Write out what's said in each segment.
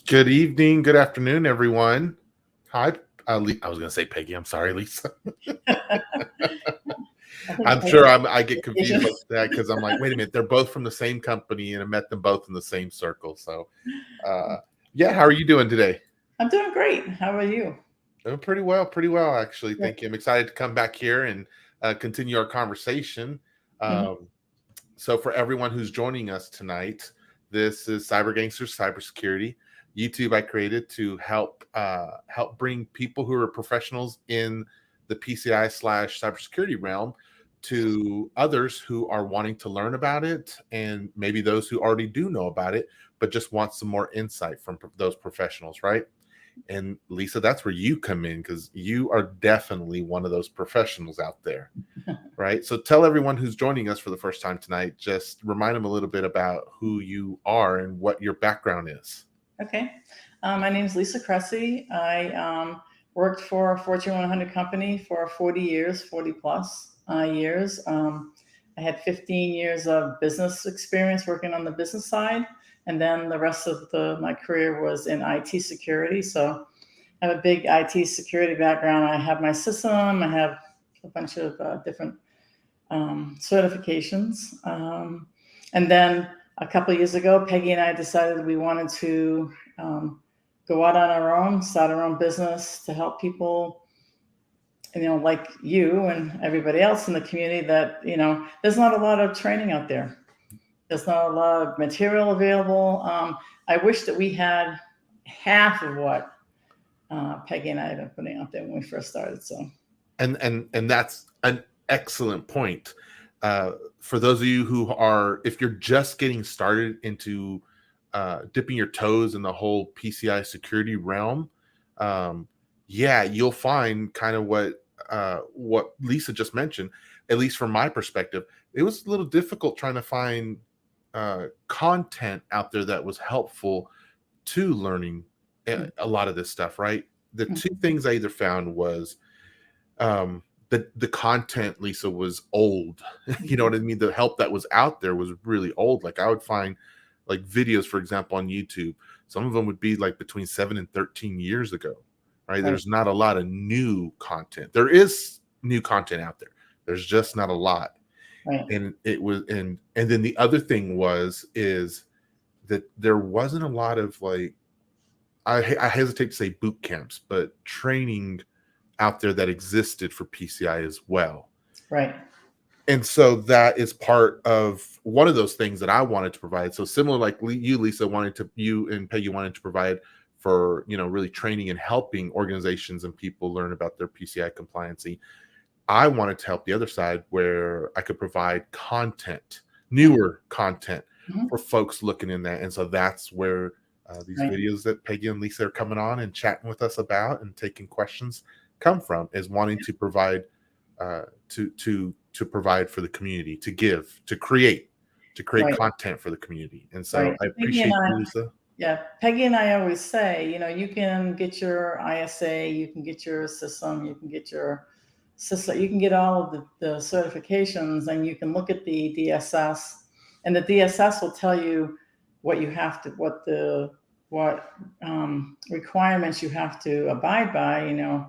Good evening, good afternoon, everyone. Hi, I was going to say Peggy. I'm sorry, Lisa. I think I'm sure I get Asian. confused like that because I'm like, wait a minute, they're both from the same company, and I met them both in the same circle. So, uh, yeah, how are you doing today? I'm doing great. How are you? Doing pretty well, actually. Yeah. Thank you. I'm excited to come back here and continue our conversation. Mhm. Um, so, for everyone who's joining us tonight, this is CyberGangsters Cybersecurity. YouTube I created to help bring people who are professionals in the PCI slash cybersecurity realm to others who are wanting to learn about it, and maybe those who already do know about it but just want some more insight from those professionals, right? And Lisa, that's where you come in because you are definitely one of those professionals out there, right? So tell everyone who's joining us for the first time tonight, just remind them a little bit about who you are and what your background is. Okay. My name is Lisa Cressey. I worked for a Fortune 100 company for 40 years, 40 plus years. I had 15 years of business experience working on the business side. And then the rest of my career was in IT security. So I have a big IT security background. I have my system. I have a bunch of different certifications. And then a couple of years ago, Peggy and I decided we wanted to go out on our own, start our own business to help people, like you and everybody else in the community that, there's not a lot of training out there. There's not a lot of material available. I wish that we had half of what Peggy and I had been putting out there when we first started. So, And that's an excellent point. For those of you who are, if you're just getting started into dipping your toes in the whole PCI security realm, yeah, you'll find kind of what Lisa just mentioned. At least from my perspective, it was a little difficult trying to find content out there that was helpful to learning a lot of this stuff. Right, the two things I either found was the content, Lisa, was old. You know what I mean? The help that was out there was really old. Like I would find like videos, for example, on YouTube. Some of them would be like between 7 and 13 years ago. Right? right, There's not a lot of new content. There is new content out there. There's just not a lot. right, And it was and then the other thing is that there wasn't a lot of like I hesitate to say boot camps, but training out there that existed for PCI as well. right, And so that is part of one of those things that I wanted to provide. So similar, like you, Lisa, you and Peggy wanted to provide for, really training and helping organizations and people learn about their PCI compliancy. I wanted to help the other side where I could provide content, newer content mhm, for folks looking in that. And so that's where these right, videos that Peggy and Lisa are coming on and chatting with us about and taking questions come from, is wanting to provide to provide for the community, to give, to create right, content for the community. And so right. I Peggy and appreciate I, you, Lisa. yeah, Peggy and I always say, you can get your ISA, you can get your system, you can get your system, you can get all of the certifications, and you can look at the DSS, and the DSS will tell you what you have to, what requirements you have to abide by,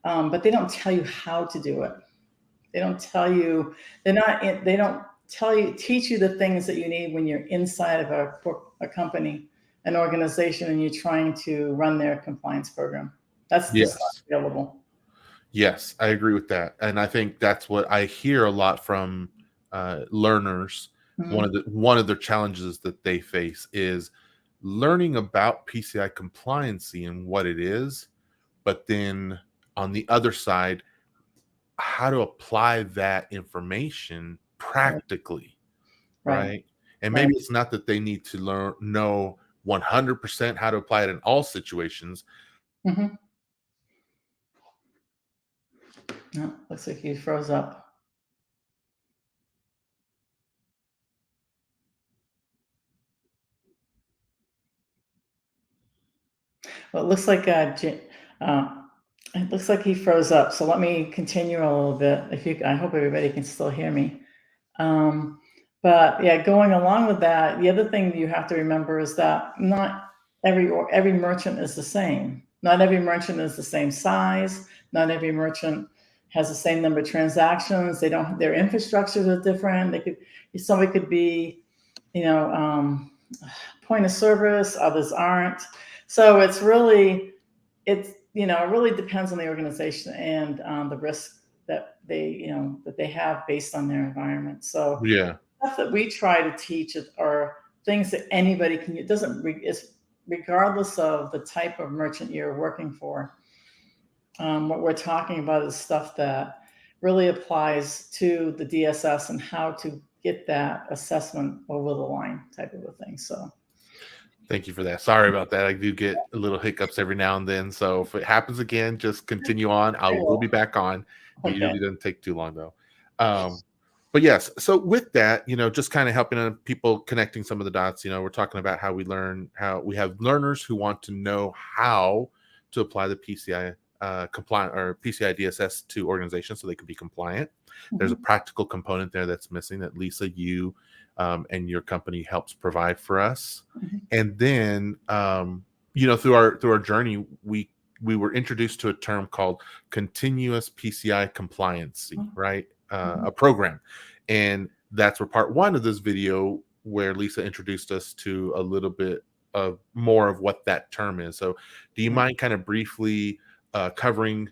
but they don't tell you how to do it. They don't tell you, they don't teach you the things that you need when you're inside of a company, an organization, and you're trying to run their compliance program. That's just Yes. not available. Yes, I agree with that, and I think that's what I hear a lot from learners. Mhm. One of their challenges that they face is learning about PCI compliancy and what it is, but then on the other side, how to apply that information Right, practically, right, right? And right. maybe it's not that they need to know 100% how to apply it in all situations. Mhm. No, looks like you froze up. Well, uh, it looks like he froze up. So let me continue a little bit. I hope everybody can still hear me. Um, but yeah, going along with that, the other thing that you have to remember is that not every merchant is the same. Not every merchant is the same size. Not every merchant has the same number of transactions. Their infrastructures are different. Somebody could be, point of service, others aren't. So it really depends on the organization and the risk that they have based on their environment. So Yeah. stuff that we try to teach are things that anybody can. It's regardless of the type of merchant you're working for. What we're talking about is stuff that really applies to the DSS and how to get that assessment over the line, type of a thing. So Thank you for that. Sorry about that. I do get a little hiccups every now and then. So if it happens again, just continue on. I will be back on. It usually doesn't take too long though. But yes, so with that, just kind of helping people connecting some of the dots, we're talking about how we have learners who want to know how to apply the PCI compliant or PCI DSS to organizations so they can be compliant. There's a practical component there that's missing that Lisa, you and your company helps provide for us. And then, through our journey, we were introduced to a term called Continuous PCI Compliance, right? A program. And that's where part one of this video, where Lisa introduced us to a little bit of more of what that term is. So do you mind kind of briefly covering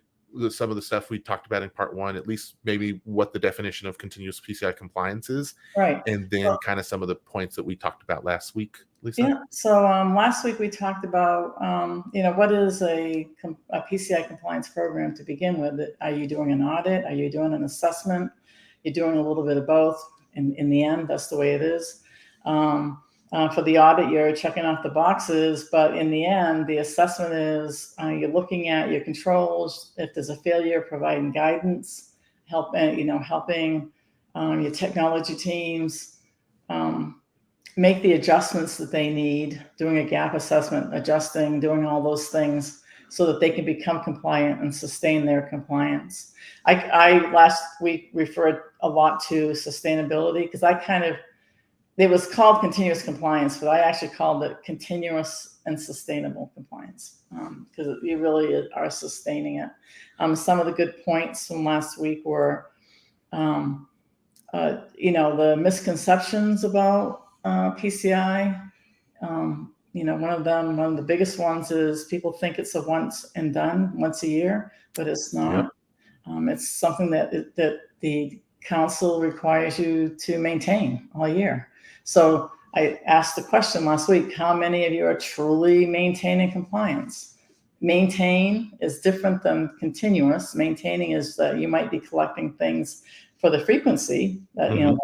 some of the stuff we talked about in part one, at least maybe what the definition of continuous PCI compliance is, right, and then kind of some of the points that we talked about last week, Lisa? Yeah. So last week we talked about, what is a PCI compliance program to begin with? Are you doing an audit? Are you doing an assessment? You're doing a little bit of both. In the end, that's the way it is. For the audit, you're checking off the boxes, but in the end, the assessment is you're looking at your controls. If there's a failure, providing guidance, helping your technology teams make the adjustments that they need, doing a gap assessment, adjusting, doing all those things so that they can become compliant and sustain their compliance. I last week referred a lot to sustainability because it was called continuous compliance, but I actually called it continuous and sustainable compliance because you really are sustaining it. Some of the good points from last week were, the misconceptions about PCI. One of the biggest ones is people think it's a once and done, once a year, but it's not. Yep. It's something that the council requires you to maintain all year. So I asked the question last week, how many of you are truly maintaining compliance? Maintain is different than continuous. Maintaining is that you might be collecting things for the frequency that, like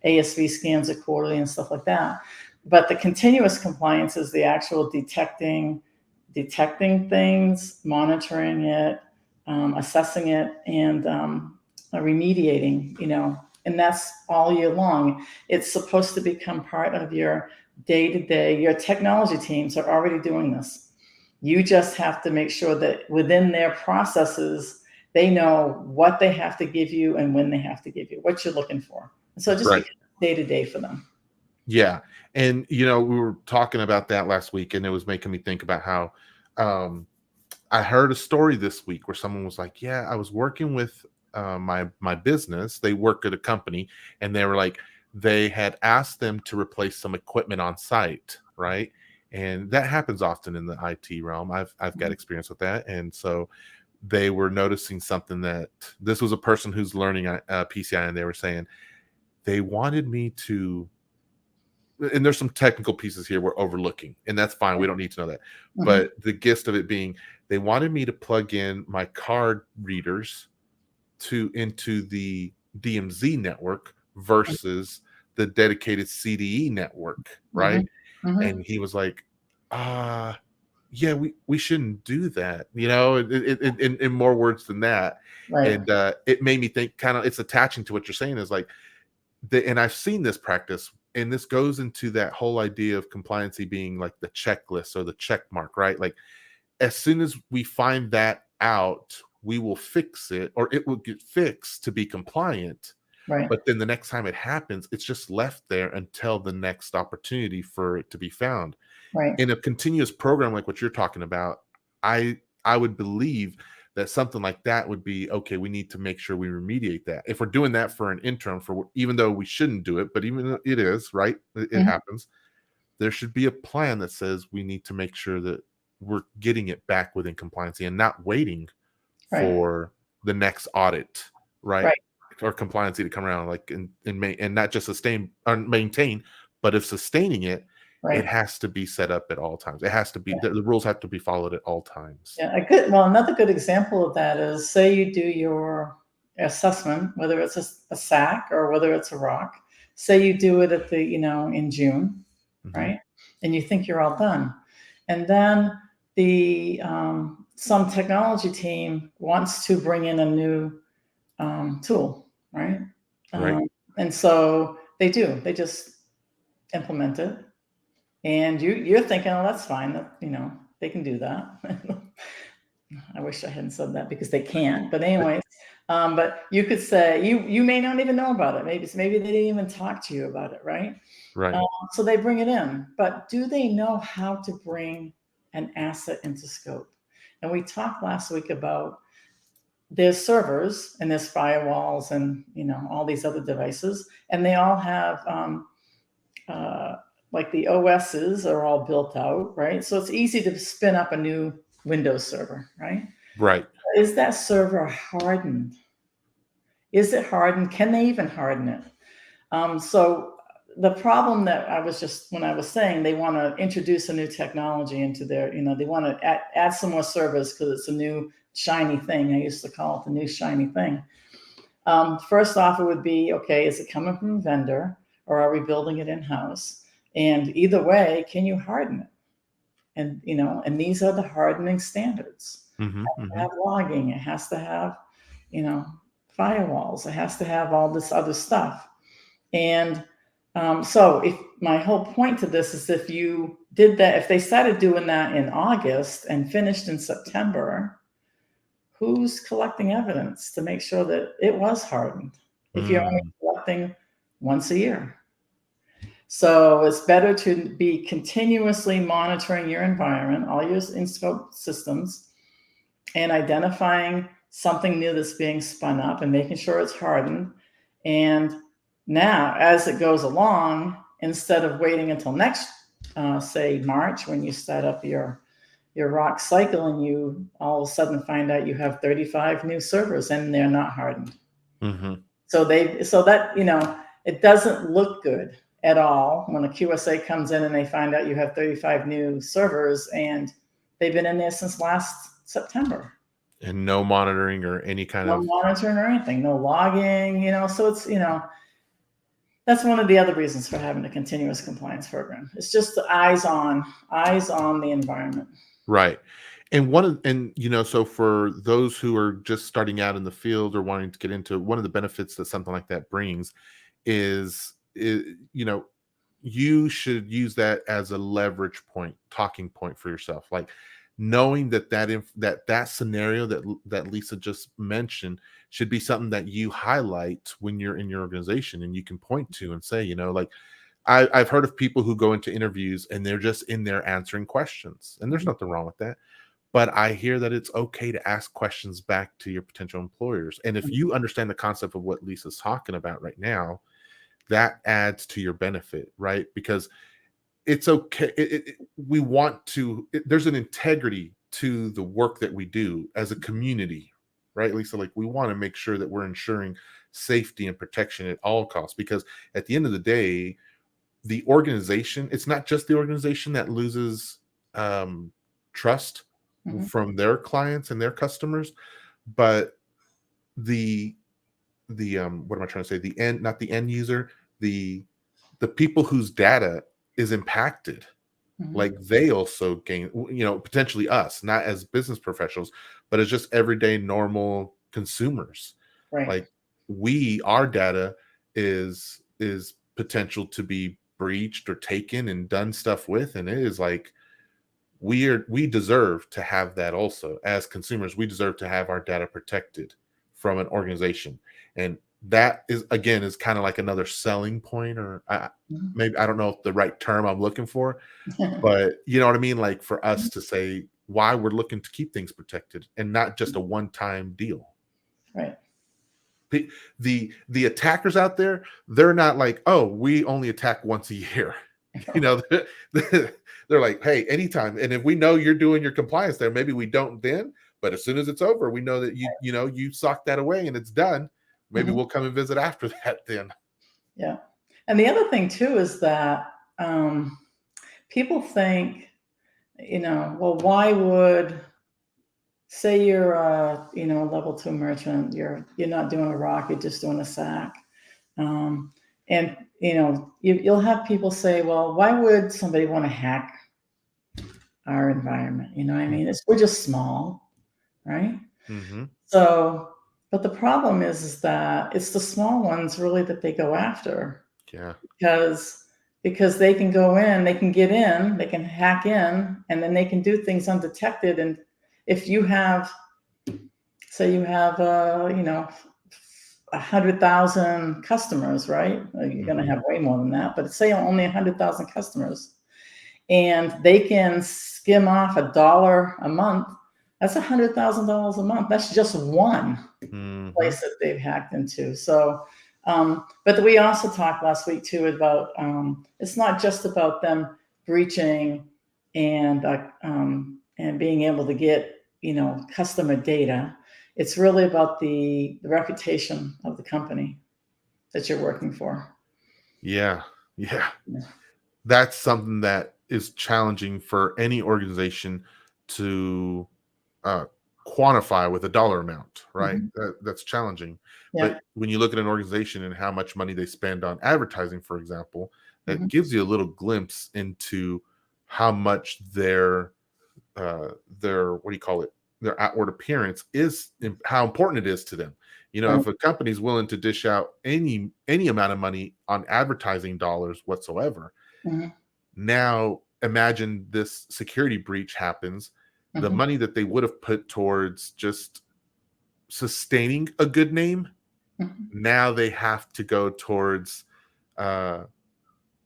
ASV scans are quarterly and stuff like that. But the continuous compliance is the actual detecting things, monitoring it, assessing it, and remediating, and that's all year long. It's supposed to become part of your day-to-day. Your technology teams are already doing this. You just have to make sure that within their processes, they know what they have to give you and when they have to give you, what you're looking for. So just becomes day-to-day for them. Yeah. And, we were talking about that last week, and it was making me think about how I heard a story this week where someone was like, yeah, I was working with my business. They work at a company, and they were like, they had asked them to replace some equipment on site, right? And that happens often in the IT realm. I've got experience with that. And so they were noticing something, that this was a person who's learning PCI, and they were saying they wanted me to, and there's some technical pieces here we're overlooking, and that's fine. We don't need to know that. But the gist of it being, they wanted me to plug in my card readers into the DMZ network versus the dedicated CDE network, right? And he was like, yeah, we shouldn't do that, in more words than that. Right. And it made me think, kind of, it's attaching to what you're saying, is like, and I've seen this practice, and this goes into that whole idea of compliancy being like the checklist or the check mark, right? Like, as soon as we find that out, we will fix it, or it will get fixed to be compliant. Right. But then the next time it happens, it's just left there until the next opportunity for it to be found. Right. In a continuous program like what you're talking about, I would believe that something like that would be okay. We need to make sure we remediate that. If we're doing that for an interim, for even though we shouldn't do it, but even though it is right, it Mhm. happens. There should be a plan that says we need to make sure that we're getting it back within compliancy and not waiting Right. for the next audit, right? Right. Or compliancy to come around, like and not just sustain or maintain, but if sustaining it, it Right. has to be set up at all times. It has to be the rules have to be followed at all times. Yeah, another good example of that is, say you do your assessment, whether it's a SAC or whether it's a rock. Say you do it at in June, Mhm. right? And you think you're all done, and then the some technology team wants to bring in a new tool, right? Right. And so they do. They just implement it, and you're thinking, oh, that's fine. That they can do that. I wish I hadn't said that because they can't. But anyways, but you could say you may not even know about it. Maybe they didn't even talk to you about it, right? Right. So they bring it in, but do they know how to bring an asset into scope? And we talked last week about there's servers and there's firewalls and all these other devices, and they all have uh, like the OSs are all built out, right? So it's easy to spin up a new Windows server, right? Right. Is that server hardened? Is it hardened? Can they even harden it? So the problem that when I was saying they want to introduce a new technology into their, they want to add some more servers because it's a new shiny thing. I used to call it the new shiny thing. First off, it would be, okay, is it coming from a vendor or are we building it in-house? And either way, can you harden it? And these are the hardening standards. Hmm. It has to Hmm. have logging. It has to have, you know, firewalls. It has to have all this other stuff. And so if my whole point to this is if you did that, if they started doing that in August and finished in September, who's collecting evidence to make sure that it was hardened if you're only Mm. collecting once a year? So it's better to be continuously monitoring your environment, all your in-scope systems, and identifying something new that's being spun up and making sure it's hardened. And now, as it goes along, instead of waiting until next, say March, when you start up your rock cycle, and you all of a sudden find out you have 35 new servers and they're not hardened. Hmm. So that it doesn't look good at all when a QSA comes in and they find out you have 35 new servers and they've been in there since last September. And no monitoring or any kind No of monitoring or anything, no logging, so it's that's one of the other reasons for having a continuous compliance program. It's just the eyes on the environment. right. And so for those who are just starting out in the field or wanting to get into, one of the benefits that something like that brings is you should use that as a leverage point, talking point for yourself, like knowing that scenario that Lisa just mentioned should be something that you highlight when you're in your organization, and you can point to and say, like, I've heard of people who go into interviews and they're just in there answering questions, and there's nothing wrong with that. But I hear that it's okay to ask questions back to your potential employers. And if you understand the concept of what Lisa's talking about right now, that adds to your benefit, right? Because it's okay. We want to, there's an integrity to the work that we do as a community, right, Lisa? Like, we want to make sure that we're ensuring safety and protection at all costs, because at the end of the day, the organization, it's not just the organization that loses trust Mhm. from their clients and their customers, but the what am I trying to say? The end, not the end user, the people whose data is impacted, Mhm. like, they also gain, potentially us, not as business professionals, but as just everyday normal consumers. Right. Like, our data is potential to be breached or taken and done stuff with, and it is like, we deserve to have that also. As consumers, we deserve to have our data protected from an organization. And that is kind of like another selling point, or maybe I don't know if the right term I'm looking for, but you know what I mean? Like for us to say why we're looking to keep things protected and not just a one-time deal. Right. The attackers out there, they're not like, oh, we only attack once a year. You know, they're like, hey, anytime. And if we know you're doing your compliance there, maybe we don't then, but as soon as it's over, we know that you socked that away and it's done. Maybe we'll come and visit after that then. Yeah. And the other thing too is that people think, well, why would, say you're a level 2 merchant, you're not doing a ROC, you're just doing a SAC, and you'll have people say, well, why would somebody want to hack our environment? I mean, we're just small, right? So, but the problem is that it's the small ones really that they go after. Yeah. Because they can go in, they can get in, they can hack in, and then they can do things undetected. And if you have, say you have, 100,000 customers, right? You're going to have way more than that, but say only 100,000 customers, and they can skim off $1 a month. That's $100,000 a month. That's just one place that they've hacked into. So, but we also talked last week too about it's not just about them breaching and being able to get customer data. It's really about the reputation of the company that you're working for. Yeah. That's something that is challenging for any organization to quantify with a dollar amount, right? That's challenging. Yeah. But when you look at an organization and how much money they spend on advertising, for example, that gives you a little glimpse into how much their what do you call it? Their outward appearance is, how important it is to them. If a company's willing to dish out any amount of money on advertising dollars whatsoever, now imagine this security breach happens. The money that they would have put towards just sustaining a good name, now they have to go towards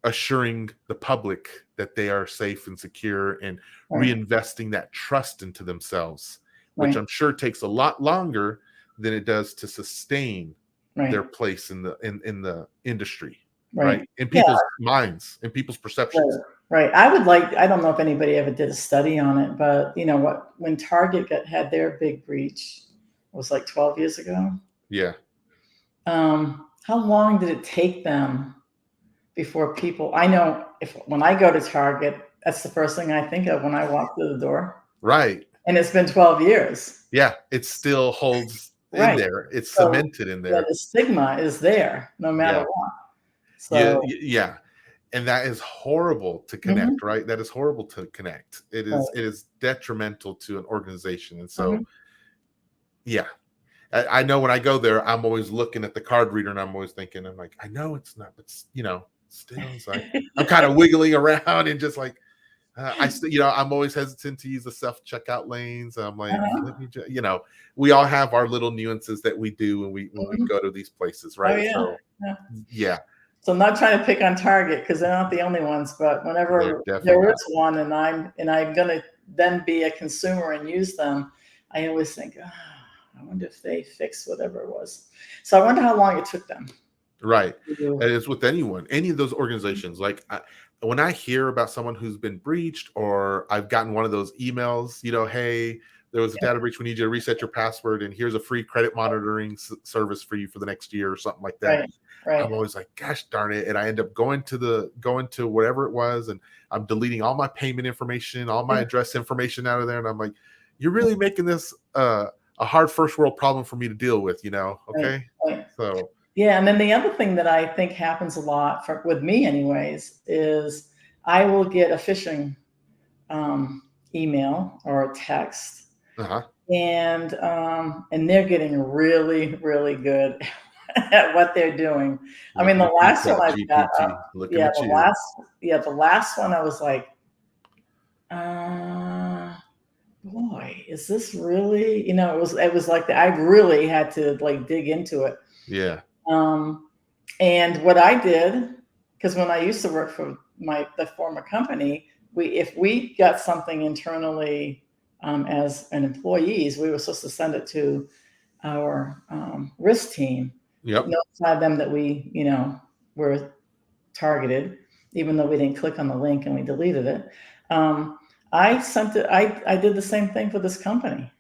assuring the public that they are safe and secure and reinvesting that trust into themselves, which I'm sure takes a lot longer than it does to sustain their place in the industry, right? In people's minds, in people's perceptions. Right. I don't know if anybody ever did a study on it, but when Target had their big breach, it was like 12 years ago. Yeah. How long did it take them before people, I know when I go to Target, that's the first thing I think of when I walk through the door. Right. And it's been 12 years. Yeah. It still holds in there. It's cemented in there. The stigma is there no matter what. So, yeah. And that is horrible to connect, right? That is horrible to connect. It is detrimental to an organization. And so, yeah. I know when I go there, I'm always looking at the card reader and I'm always thinking, I'm like, I know it's not, but still it's like, I'm kind of wiggling around and just like, I'm always hesitant to use the self-checkout lanes. I'm like, let me just, we all have our little nuances that we do when we go to these places, right? Oh, yeah. So, So I'm not trying to pick on Target because they're not the only ones, but whenever there is one and I'm gonna then be a consumer and use them, I always think, I wonder if they fixed whatever it was. So I wonder how long it took them. Right. And it's with any of those organizations. Like when I hear about someone who's been breached, or I've gotten one of those emails, hey, there was a data breach. We need you to reset your password, and here's a free credit monitoring service for you for the next year, or something like that. Right. I'm always like, gosh darn it. And I end up going to whatever it was, and I'm deleting all my payment information, all my address information out of there. And I'm like, you're really making this a hard first world problem for me to deal with, okay? Right. So yeah, and then the other thing that I think happens a lot with me anyways, is I will get a phishing email or a text. And they're getting really, really good at what they're doing. I mean, the last one I've got, the last one I was like, boy, is this really? It was like I really had to like dig into it. Yeah. And what I did, because when I used to work for the former company, if we got something internally as an employees, we were supposed to send it to our risk team, notify them that we, were targeted, even though we didn't click on the link and we deleted it. I sent it. I did the same thing for this company.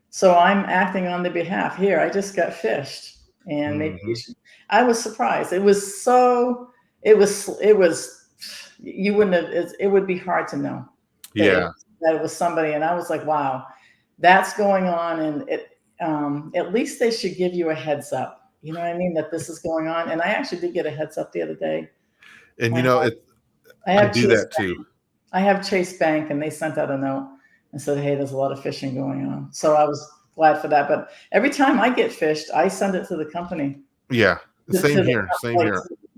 So I'm acting on their behalf. Here, I just got phished, and maybe you should. I was surprised. It was. You wouldn't have. It would be hard to know. That it was somebody, and I was like, wow, that's going on, and at least they should give you a heads up. You know what I mean? That this is going on, and I actually did get a heads up the other day. And I do that too. I have Chase Bank, and they sent out a note and said, hey, there's a lot of phishing going on. So I was glad for that. But every time I get phished, I send it to the company. Yeah, same here.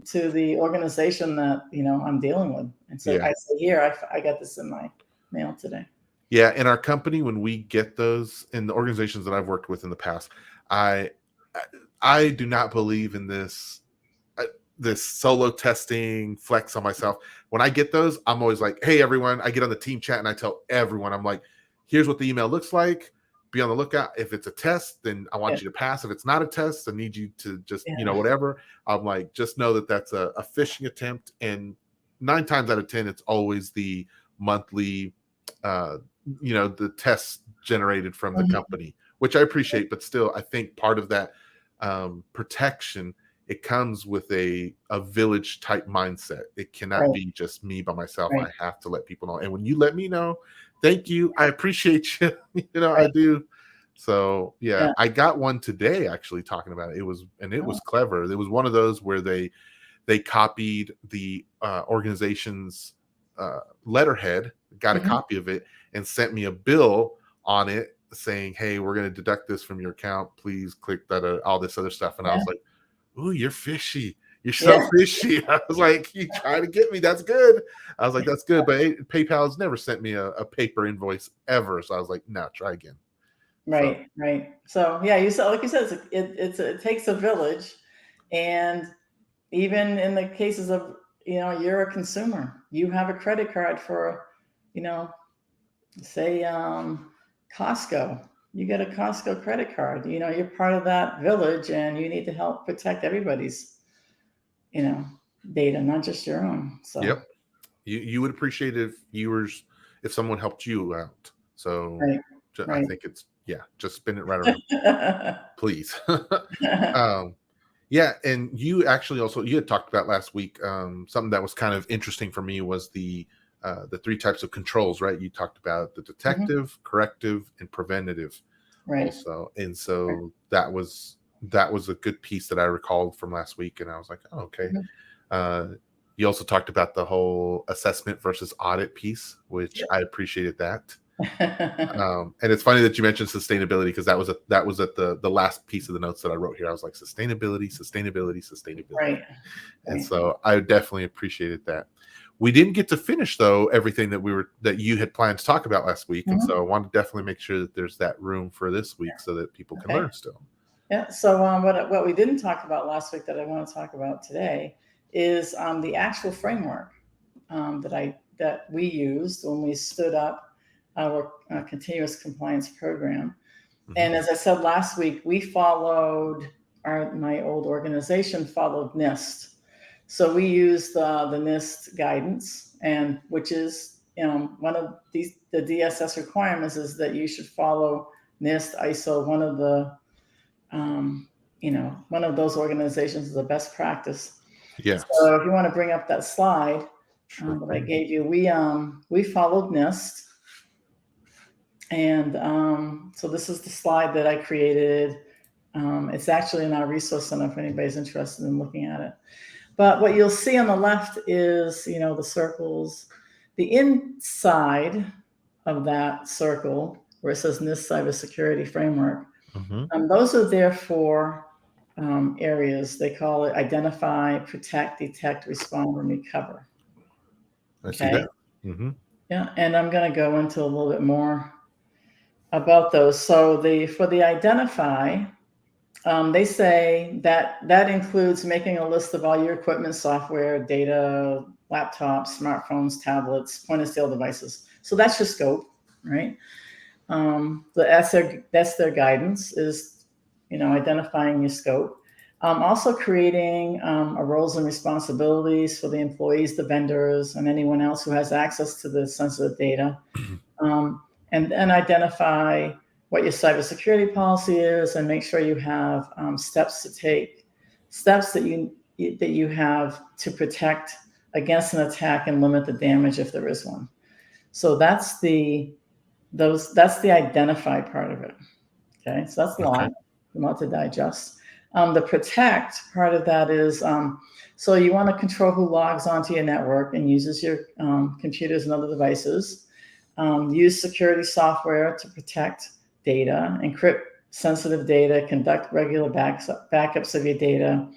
To the organization that, I'm dealing with. And so I say, here, I got this in my mail today. Yeah, in our company, when we get those, in the organizations that I've worked with in the past, I do not believe in this solo testing flex on myself. When I get those, I'm always like, hey, everyone, I get on the team chat and I tell everyone, I'm like, here's what the email looks like. Be on the lookout. If it's a test, then I want you to pass. If it's not a test, I need you to just, whatever. I'm like, just know that that's a phishing attempt. And 9 times out of 10, it's always the monthly, the tests generated from the company, which I appreciate. But still, I think part of that protection, it comes with a village type mindset. It cannot be just me by myself. I have to let people know. And when you let me know, thank you. I appreciate you. I do. So I got one today actually talking about it. It was clever. It was one of those where they copied the organization's letterhead, got a copy of it, and sent me a bill on it saying, hey, we're going to deduct this from your account. Please click that, all this other stuff. And I was like, ooh, you're fishy. You're so fishy. I was like, you try to get me. That's good. I was like, that's good. But PayPal's never sent me a paper invoice ever. So I was like, no, try again. Right. So you said, like you said, it takes a village. And even in the cases of, you're a consumer, you have a credit card for, say Costco. You get a Costco credit card. You're part of that village, and you need to help protect everybody's data, not just your own. So you would appreciate if someone helped you out. So I think it's just spin it right around, please. And you actually you had talked about last week something that was kind of interesting for me was the 3 types of controls, right? You talked about the detective, corrective, and preventative also. And so that was a good piece that I recalled from last week. And I was like, oh, okay. You also talked about the whole assessment versus audit piece, which I appreciated that. And it's funny that you mentioned sustainability, because that was at the last piece of the notes that I wrote here. I was like, sustainability. And so I definitely appreciated that. We didn't get to finish though everything that you had planned to talk about last week, and so I want to definitely make sure that there's that room for this week so that people can learn still. Yeah. So what we didn't talk about last week that I want to talk about today is the actual framework that we used when we stood up our continuous compliance program. And as I said last week, we followed my old organization followed NIST. So we used the NIST guidance, and which is one of the DSS requirements is that you should follow NIST, ISO. One of the one of those organizations is the best practice. Yeah. So if you want to bring up that slide that I gave you, we followed NIST, and so this is the slide that I created. It's actually in our resource center if anybody's interested in looking at it. But what you'll see on the left is, the circles. The inside of that circle, where it says NIST Cybersecurity Framework, those are there for areas. They call it identify, protect, detect, respond, and recover. I see that. Yeah, and I'm going to go into a little bit more about those. So for the identify, They say that includes making a list of all your equipment, software, data, laptops, smartphones, tablets, point of sale devices. So that's your scope, right? That's their guidance, is, identifying your scope. Also creating a roles and responsibilities for the employees, the vendors, and anyone else who has access to the sensitive data. And then identify what your cybersecurity policy is, and make sure you have steps that you have to protect against an attack and limit the damage if there is one. So that's the identify part of it. Okay, so that's a lot to digest. The protect part of that is, so you want to control who logs onto your network and uses your computers and other devices. Use security software to protect data, encrypt sensitive data, conduct regular backups of your data,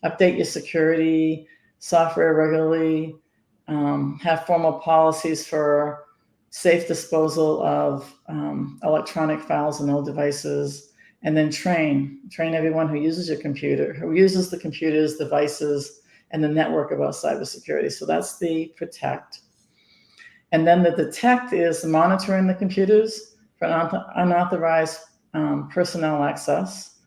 update your security software regularly, have formal policies for safe disposal of electronic files and old devices, and then train everyone who uses the computers, devices, and the network about cybersecurity. So that's the protect. And then the detect is monitoring the computers for unauthorized personnel access,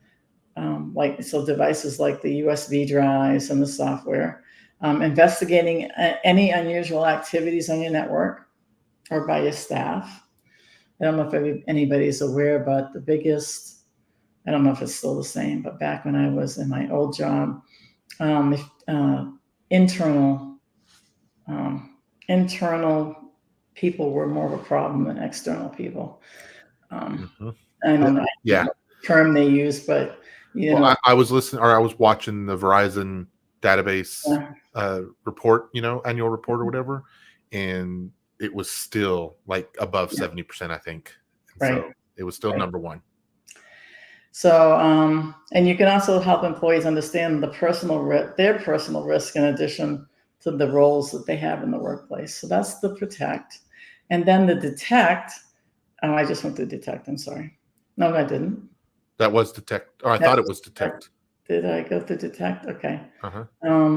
devices like the USB drives and the software, investigating any unusual activities on your network or by your staff. I don't know if anybody's aware, but the biggest, I don't know if it's still the same, but back when I was in my old job, internal people were more of a problem than external people. I don't know what term they use, but I was listening, or I was watching the Verizon database report, annual report or whatever, and it was still like above 70%, I think. And so it was still number one. So, and you can also help employees understand their personal risk in addition to the roles that they have in the workplace. So that's the protect. And then the detect, I just went to detect, I'm sorry. No, I didn't. That was detect, or I thought it was detect. Did I go to detect? Okay.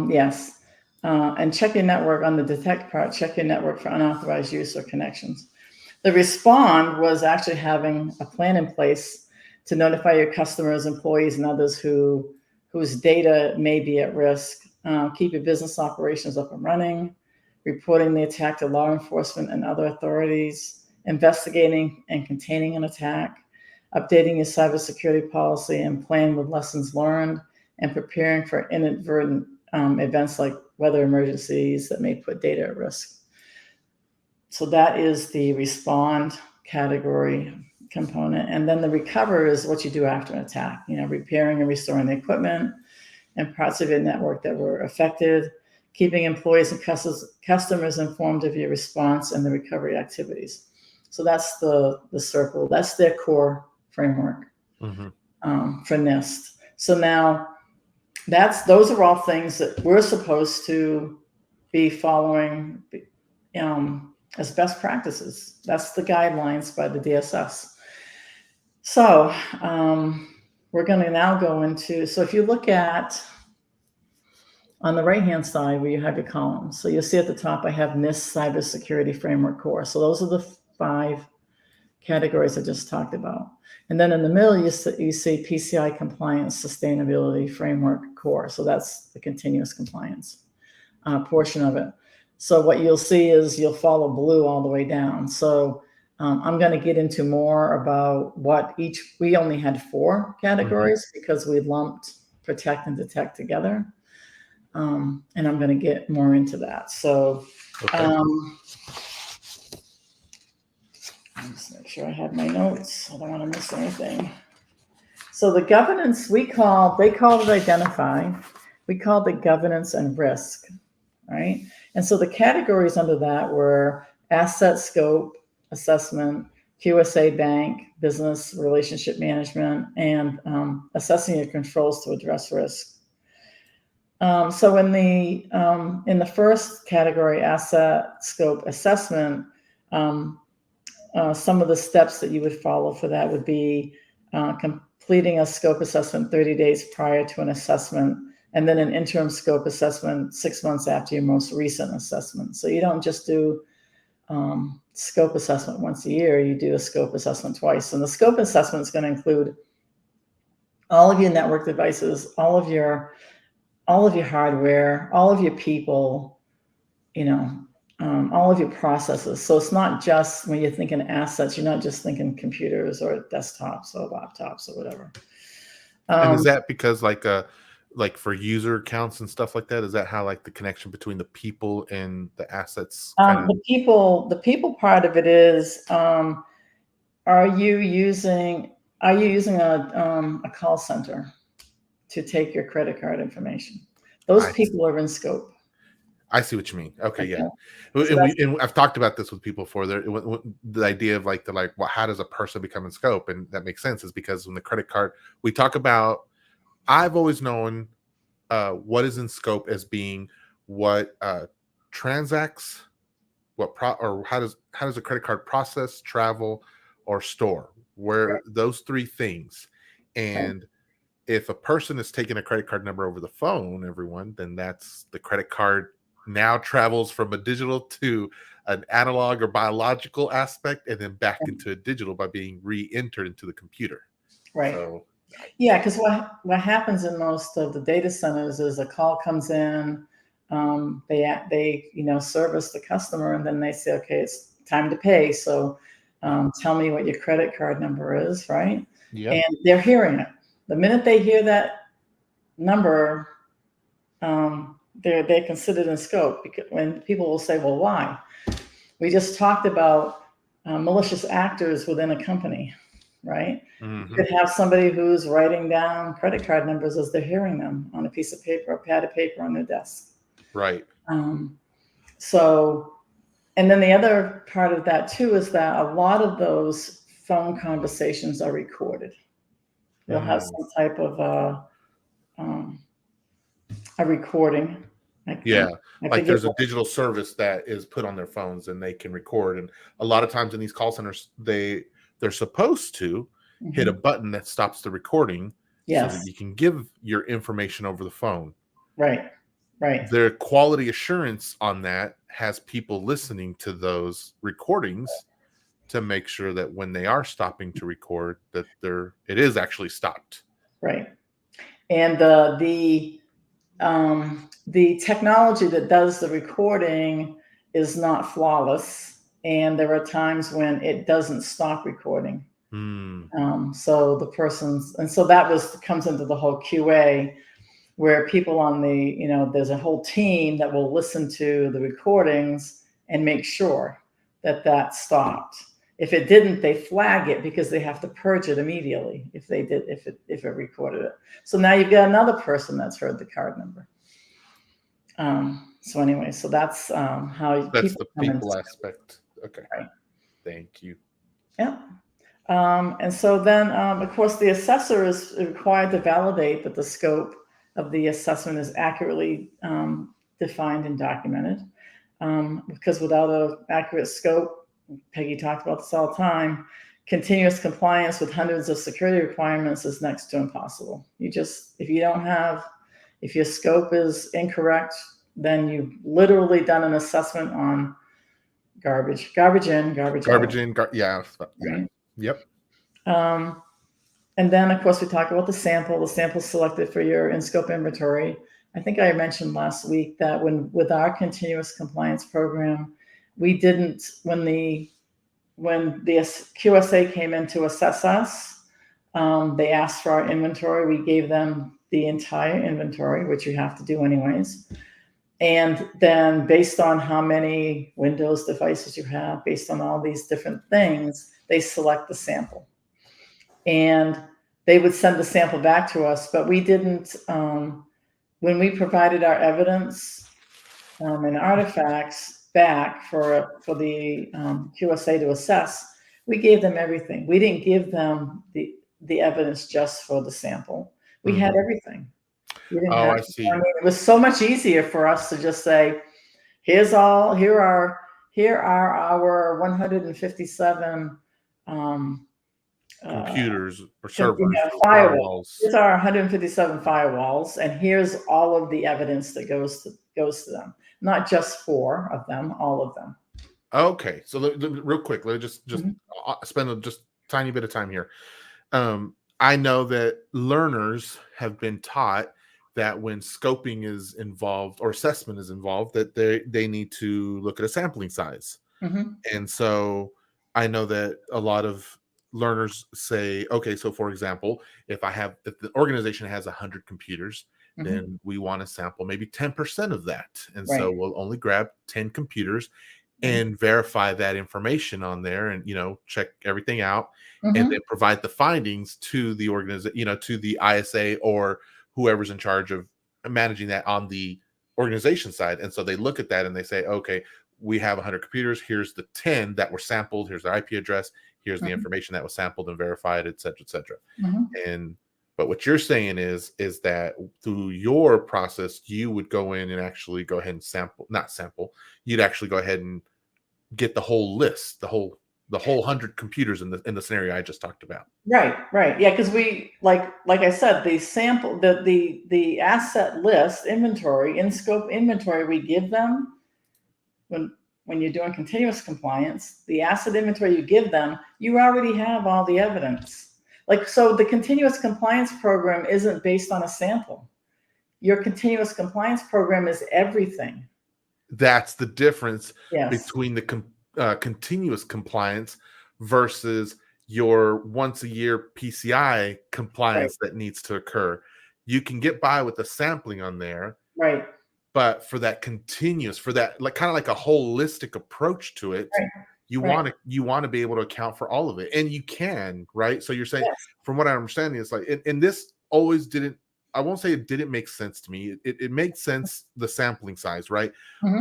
Yes. And check your network on the detect part, check your network for unauthorized use or connections. The respond was actually having a plan in place to notify your customers, employees, and others whose data may be at risk. Keep your business operations up and running, reporting the attack to law enforcement and other authorities, investigating and containing an attack, updating your cybersecurity policy and plan with lessons learned, and preparing for inadvertent events like weather emergencies that may put data at risk. So that is the respond category component. And then the recover is what you do after an attack, repairing and restoring the equipment and parts of your network that were affected, keeping employees and customers informed of your response and the recovery activities. So that's the circle. That's their core framework for NIST. So now those are all things that we're supposed to be following as best practices. That's the guidelines by the DSS. So we're going to now go into, so if you look at on the right-hand side where you have your columns, so you'll see at the top I have NIST Cybersecurity Framework Core. So those are the 5 categories I just talked about. And then in the middle, you see PCI Compliance Sustainability Framework Core. So that's the continuous compliance portion of it. So what you'll see is you'll follow blue all the way down. So I'm going to get into more about what we only had 4 categories because we lumped protect and detect together. And I'm going to get more into that. So let's make sure I have my notes. I don't want to miss anything. So the governance they called it identify. We called it governance and risk, right? And so the categories under that were asset scope assessment, QSA bank, business relationship management, and assessing your controls to address risk. So in the first category, asset scope assessment, some of the steps that you would follow for that would be completing a scope assessment 30 days prior to an assessment, and then an interim scope assessment 6 months after your most recent assessment. So you don't just do scope assessment once a year, you do a scope assessment twice. And the scope assessment is going to include all of your network devices, all of your hardware, all of your people, all of your processes. So it's not just when you're thinking assets, you're not just thinking computers or desktops or laptops or whatever. And is that because like for user accounts and stuff like that, is that how like the connection between the people and the assets the people part of it is, are you using a call center to take your credit card information? Those people are in scope. I see what you mean. Okay, yeah. So and I've talked about this with people before. The idea of well, how does a person become in scope? And that makes sense is because when the credit card, we talk about, I've always known what is in scope as being what transacts, or how does a credit card process, travel, or store, where those three things. And if a person is taking a credit card number over the phone, everyone, then that's the credit card now travels from a digital to an analog or biological aspect, and then back into a digital by being re-entered into the computer. Right. So, yeah, because what happens in most of the data centers is a call comes in, they service the customer, and then they say, okay, it's time to pay. So tell me what your credit card number is, right? yeah. And they're hearing it. The minute they hear that number, they're considered in scope. Because when people will say, well, why? We just talked about malicious actors within a company, right? You could have somebody who's writing down credit card numbers as they're hearing them on a piece of paper, a pad of paper on their desk. Right. So, and then the other part of that too is that a lot of those phone conversations are recorded. They'll have some type of a recording. Like there's a digital service that is put on their phones and they can record. And a lot of times in these call centers, they're supposed to hit a button that stops the recording so that you can give your information over the phone. Right. Their quality assurance on that has people listening to those recordings to make sure that when they are stopping to record, that it is actually stopped. Right. And the technology that does the recording is not flawless, and there are times when it doesn't stop recording. So the person's, and so that comes into the whole QA, where people on there's a whole team that will listen to the recordings and make sure that stopped. If it didn't, they flag it because they have to purge it immediately if it recorded it. So now you've got another person that's heard the card number. So anyway, so that's how that's the people aspect. Okay. Right. Thank you. Yeah. And so then, of course, the assessor is required to validate that the scope of the assessment is accurately defined and documented. Because without an accurate scope, Peggy talked about this all the time, continuous compliance with hundreds of security requirements is next to impossible. If your scope is incorrect, then you've literally done an assessment on garbage in, garbage out. Yeah. Right? Yep. And then, of course, we talk about the sample selected for your in-scope inventory. I think I mentioned last week that with our continuous compliance program, we didn't, when the QSA came in to assess us, they asked for our inventory. We gave them the entire inventory, which you have to do anyways. And then based on how many Windows devices you have, based on all these different things, they select the sample. And they would send the sample back to us, but we didn't, when we provided our evidence and artifacts back for the QSA to assess, we gave them everything. We didn't give them the evidence just for the sample. We had everything. I see. I mean, it was so much easier for us to just say, here are our 157 computers or you servers know, or firewalls. firewalls. Here's our 157 firewalls, and here's all of the evidence that goes to them. Not just 4 of them, all of them. Okay, so real quick, let me just spend just tiny bit of time here. I know that learners have been taught that when scoping is involved or assessment is involved, that they need to look at a sampling size. And so I know that a lot of learners say, okay, so for example, if the organization has 100 computers, then we want to sample maybe 10% of that. And so we'll only grab 10 computers and verify that information on there and, check everything out and then provide the findings to the organization, to the ISA or whoever's in charge of managing that on the organization side. And so they look at that and they say, okay, we have 100 computers. Here's the 10 that were sampled. Here's their IP address. Here's the information that was sampled and verified, et cetera, et cetera. But what you're saying is that through your process, you would go in and actually go ahead and you'd actually go ahead and get the whole list, the whole 100 computers in the scenario I just talked about. Right. Yeah, because we like I said, the sample, the asset list inventory, in scope inventory we give them when you're doing continuous compliance, the asset inventory you give them, you already have all the evidence. So the continuous compliance program isn't based on a sample. Your continuous compliance program is everything. That's the difference between the continuous compliance versus your once a year PCI compliance that needs to occur. You can get by with the sampling on there. Right. But for that continuous, for that kind of like a holistic approach to it, you want to be able to account for all of it, and you can, right? So you're saying, from what I'm understanding, it's like, and this always didn't. I won't say it didn't make sense to me. It made sense, the sampling size, right?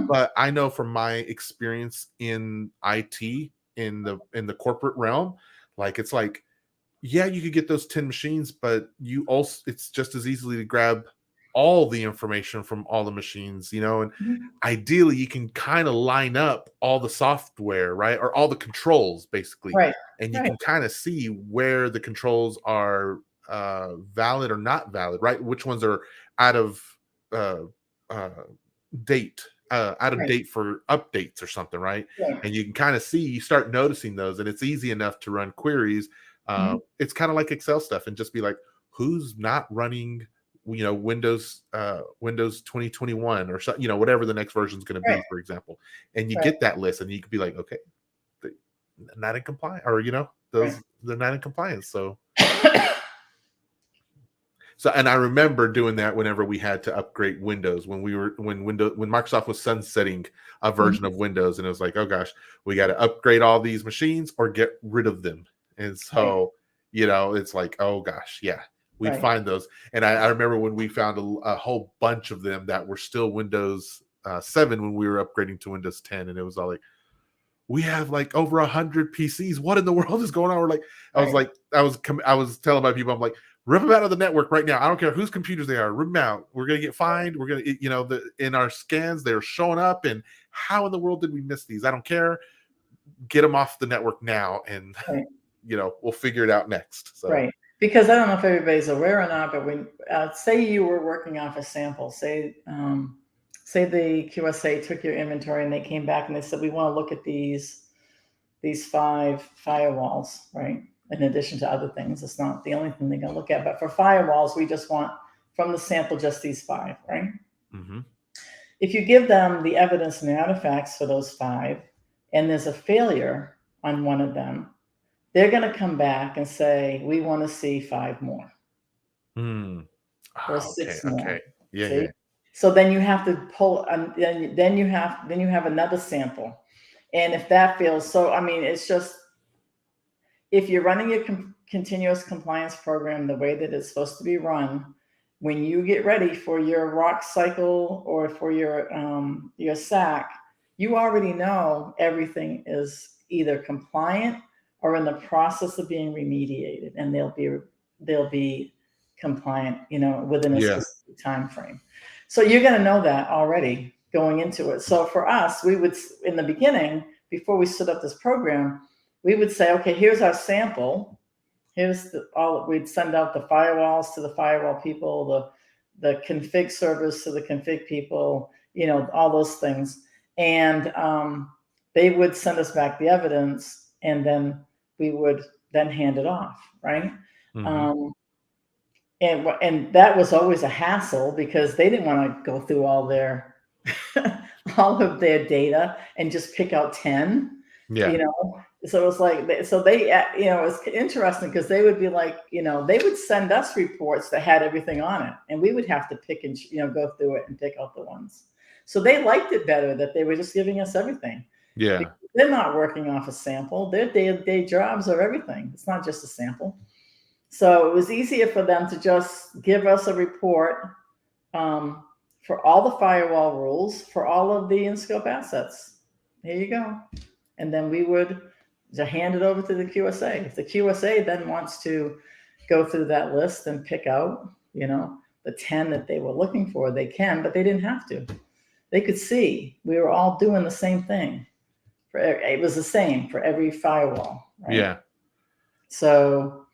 But I know from my experience in IT in the corporate realm, it's like, yeah, you could get those 10 machines, but it's just as easily to grab all the information from all the machines, and ideally you can kind of line up all the software, right? Or all the controls basically. And you can kind of see where the controls are valid or not valid, right? Which ones are out of date, for updates or something, right? And you can kind of you start noticing those, and it's easy enough to run queries. It's kind of like Excel stuff, and just be like, who's not running Windows 2021 or so, whatever the next version is going to be, for example. And you get that list, and you could be like, okay, they're not in compliance, or they're not in compliance. So and I remember doing that whenever we had to upgrade Windows, when Microsoft was sunsetting a version of Windows, and it was like, oh gosh, we got to upgrade all these machines or get rid of them. And so it's like, oh gosh, we'd find those. And I remember when we found a whole bunch of them that were still Windows 7 when we were upgrading to Windows 10. And it was all like, we have like over 100 PCs. What in the world is going on? We're like, I was telling my people, I'm like, rip them out of the network right now. I don't care whose computers they are. Rip them out. We're going to get fined. We're going to, in our scans, they're showing up. And how in the world did we miss these? I don't care. Get them off the network now. And, we'll figure it out next. So. Because I don't know if everybody's aware or not, but when say you were working off a sample, say the QSA took your inventory and they came back and they said, we want to look at these 5 firewalls, right? In addition to other things, it's not the only thing they're going to look at. But for firewalls, we just want from the sample just these 5, right? If you give them the evidence and the artifacts for those 5, and there's a failure on one of them, they're going to come back and say, we want to see 5 more. Or 6 more. Okay. Yeah. So then you have to pull, then you have another sample. And if that fails, so I mean, it's just, if you're running a continuous compliance program the way that it's supposed to be run, when you get ready for your ROC cycle or for your SAC, you already know everything is either compliant or in the process of being remediated, and they'll be compliant, within a specific time frame. So you're going to know that already going into it. So for us, we would, in the beginning, before we set up this program, we would say, okay, here's our sample. we'd send out the firewalls to the firewall people, the config servers to the config people, all those things. And they would send us back the evidence, and then we would then hand it off, right? Mhm. And that was always a hassle because they didn't want to go through all all of their data and just pick out 10, Yeah. So it was like, it was interesting because they would be like, they would send us reports that had everything on it, and we would have to pick and, go through it and pick out the ones. So they liked it better that they were just giving us everything. Yeah. Because they're not working off a sample. Their day jobs are everything. It's not just a sample. So it was easier for them to just give us a report for all the firewall rules for all of the in-scope assets. Here you go. And then we would hand it over to the QSA. If the QSA then wants to go through that list and pick out, the 10 that they were looking for, they can, but they didn't have to. They could see we were all doing the same thing. It was the same for every firewall, right? Yeah. So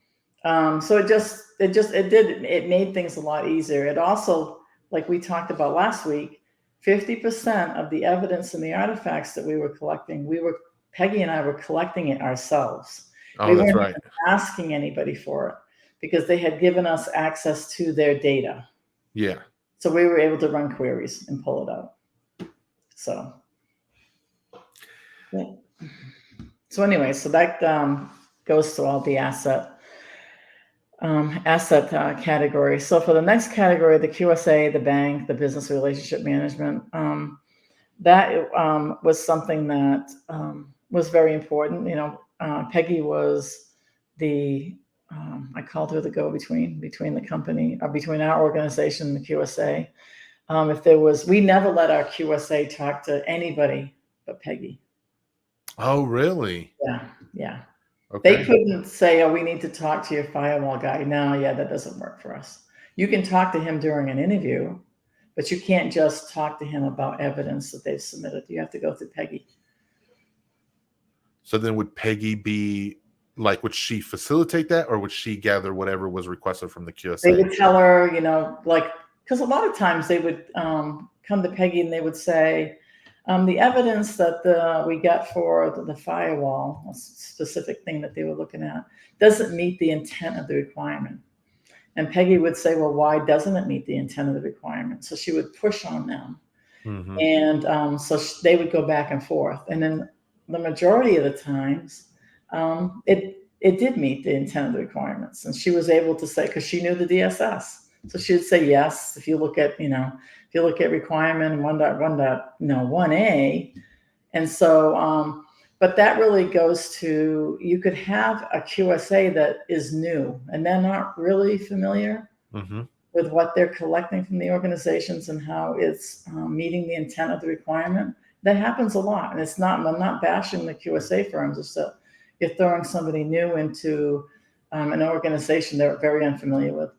it made things a lot easier. It also, like we talked about last week, 50% of the evidence and the artifacts that we were collecting, Peggy and I were collecting it ourselves. Oh, We that's weren't right. even asking anybody for it because they had given us access to their data. Yeah. So we were able to run queries and pull it out. So, yeah. So anyway, so that goes to all the asset category. So for the next category, the QSA, the bank, the business relationship management, that was something that was very important. Peggy was I called her the go-between between the company, or between our organization and the QSA. We never let our QSA talk to anybody but Peggy. Oh, really? Yeah. Okay. They couldn't say, "Oh, we need to talk to your firewall guy." No, that doesn't work for us. You can talk to him during an interview, but you can't just talk to him about evidence that they've submitted. You have to go through Peggy. So then would Peggy be like, would she facilitate that, or would she gather whatever was requested from the QSA? They would tell her, because a lot of times they would come to Peggy and they would say, the evidence that we got for the firewall, a specific thing that they were looking at, doesn't meet the intent of the requirement. And Peggy would say, well, why doesn't it meet the intent of the requirement? So she would push on them. Mm-hmm. And so they would go back and forth. And then the majority of the times, it did meet the intent of the requirements. And she was able to say, because she knew the DSS. So she would say, yes, if you look at requirement 1.1.1a. And so, but that really goes to, you could have a QSA that is new and they're not really familiar Mm-hmm. with what they're collecting from the organizations and how it's meeting the intent of the requirement. That happens a lot. And I'm not bashing the QSA firms. It's that you're throwing somebody new into an organization they're very unfamiliar with.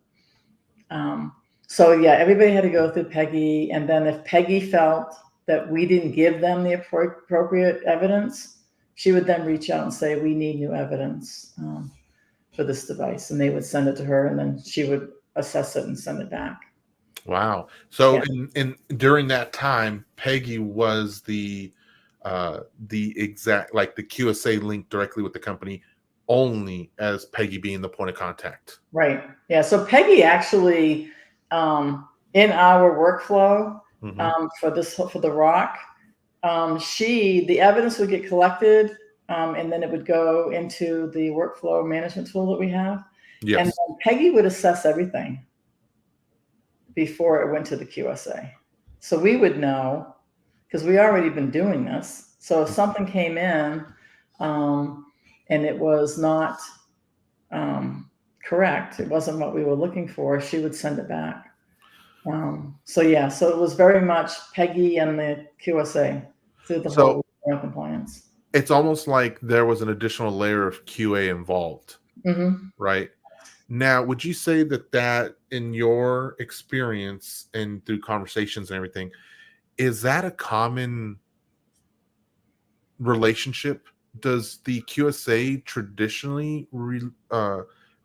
So everybody had to go through Peggy. And then if Peggy felt that we didn't give them the appropriate evidence, she would then reach out and say, we need new evidence for this device. And they would send it to her, and then she would assess it and send it back. Wow. So in during that time, Peggy was the exact, like the QSA linked directly with the company, only as Peggy being the point of contact. Right. Yeah. So Peggy actually, in our workflow for the ROC, the evidence would get collected, and then it would go into the workflow management tool that we have. Yes. And then Peggy would assess everything before it went to the QSA. So we would know, because we already been doing this. So if something came in and it was not correct, it wasn't what we were looking for, she would send it back. So it was very much Peggy and the QSA through the whole compliance. It's almost like there was an additional layer of QA involved, right? Now, would you say that in your experience and through conversations and everything, is that a common relationship? Does the QSA traditionally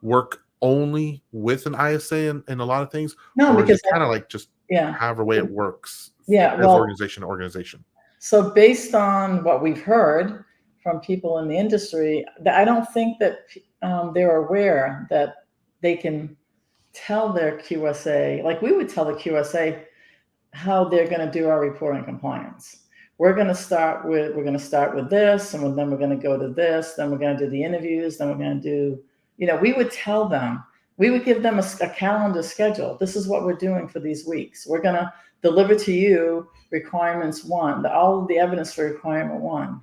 work only with an ISA in a lot of things, No, or is because it kind of like just yeah, however way it works yeah. as Well, organization to organization? so based on what we've heard from people in the industry, I don't think that they're aware that they can tell their QSA, like we would tell the QSA how they're going to do our reporting compliance. We're going to start with this, and then we're going to go to this, then we're going to do the interviews, then we're going to do, we would tell them, we would give them a calendar schedule. This is what we're doing for these weeks. We're going to deliver to you requirements 1, all of the evidence for requirement 1,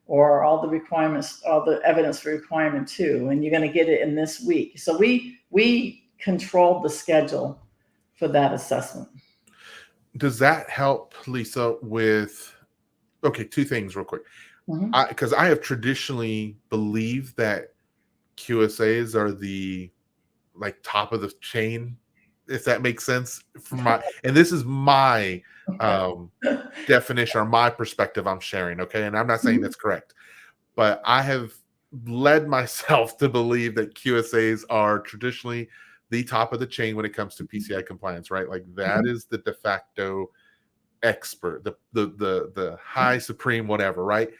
or all the evidence for requirement 2, and you're going to get it in this week. So we controlled the schedule for that assessment. Does that help, Lisa, with, okay, 2 things real quick. Mm-hmm. Because I have traditionally believed that QSAs are the like top of the chain, if that makes sense. And this is my definition or my perspective I'm sharing, okay? And I'm not saying that's correct, but I have led myself to believe that QSAs are traditionally the top of the chain when it comes to PCI compliance, right? Like that is the de facto expert, the high supreme whatever, right?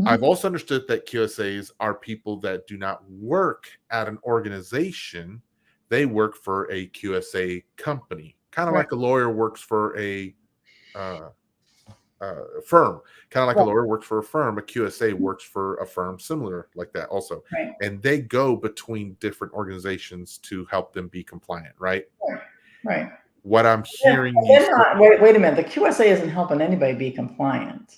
I've also understood that QSAs are people that do not work at an organization. They work for a QSA company, kind of like a lawyer works for a firm, kind of like a lawyer works for a firm. A QSA works for a firm similar like that also. Right. And they go between different organizations to help them be compliant, right? Right. What I'm hearing wait a minute. The QSA isn't helping anybody be compliant.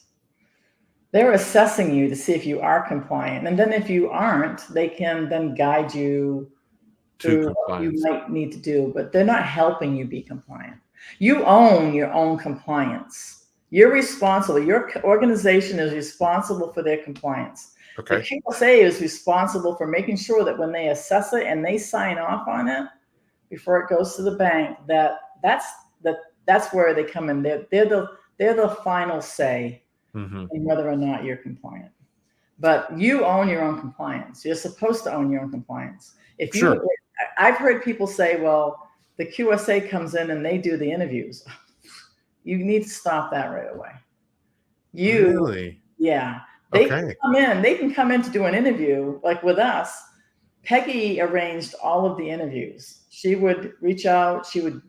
They're assessing you to see if you are compliant. And then if you aren't, they can then guide you through what you might need to do, but they're not helping you be compliant. You own your own compliance. You're responsible. Your organization is responsible for their compliance. Okay. The QSA is responsible for making sure that when they assess it and they sign off on it before it goes to the bank, that's where they come in. They're the final say in whether or not you're compliant. But you own your own compliance. You're supposed to own your own compliance. I've heard people say, well, the QSA comes in and they do the interviews. You need to stop that right away. Really? Yeah. They can come in to do an interview, like with us. Peggy arranged all of the interviews. She would reach out. She would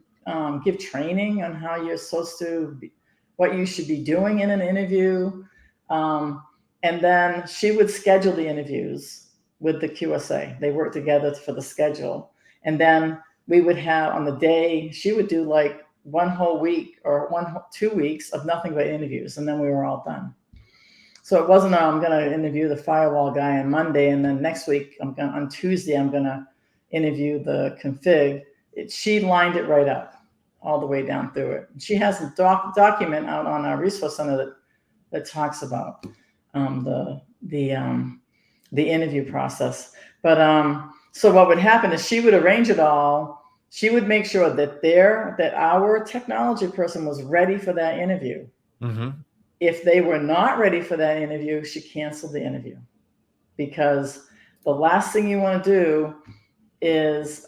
give training on how you're supposed to what you should be doing in an interview. And then she would schedule the interviews with the QSA. They work together for the schedule. And then we would have on the day, she would do like 1 whole week or 2 weeks of nothing but interviews. And then we were all done. So it wasn't, I'm going to interview the firewall guy on Monday. And then next week, on Tuesday, I'm going to interview the config. She lined it right up all the way down through it. She has a document out on our resource center that talks about the interview process. But so what would happen is she would arrange it all. She would make sure that our technology person was ready for that interview. If they were not ready for that interview, she canceled the interview, because the last thing you want to do is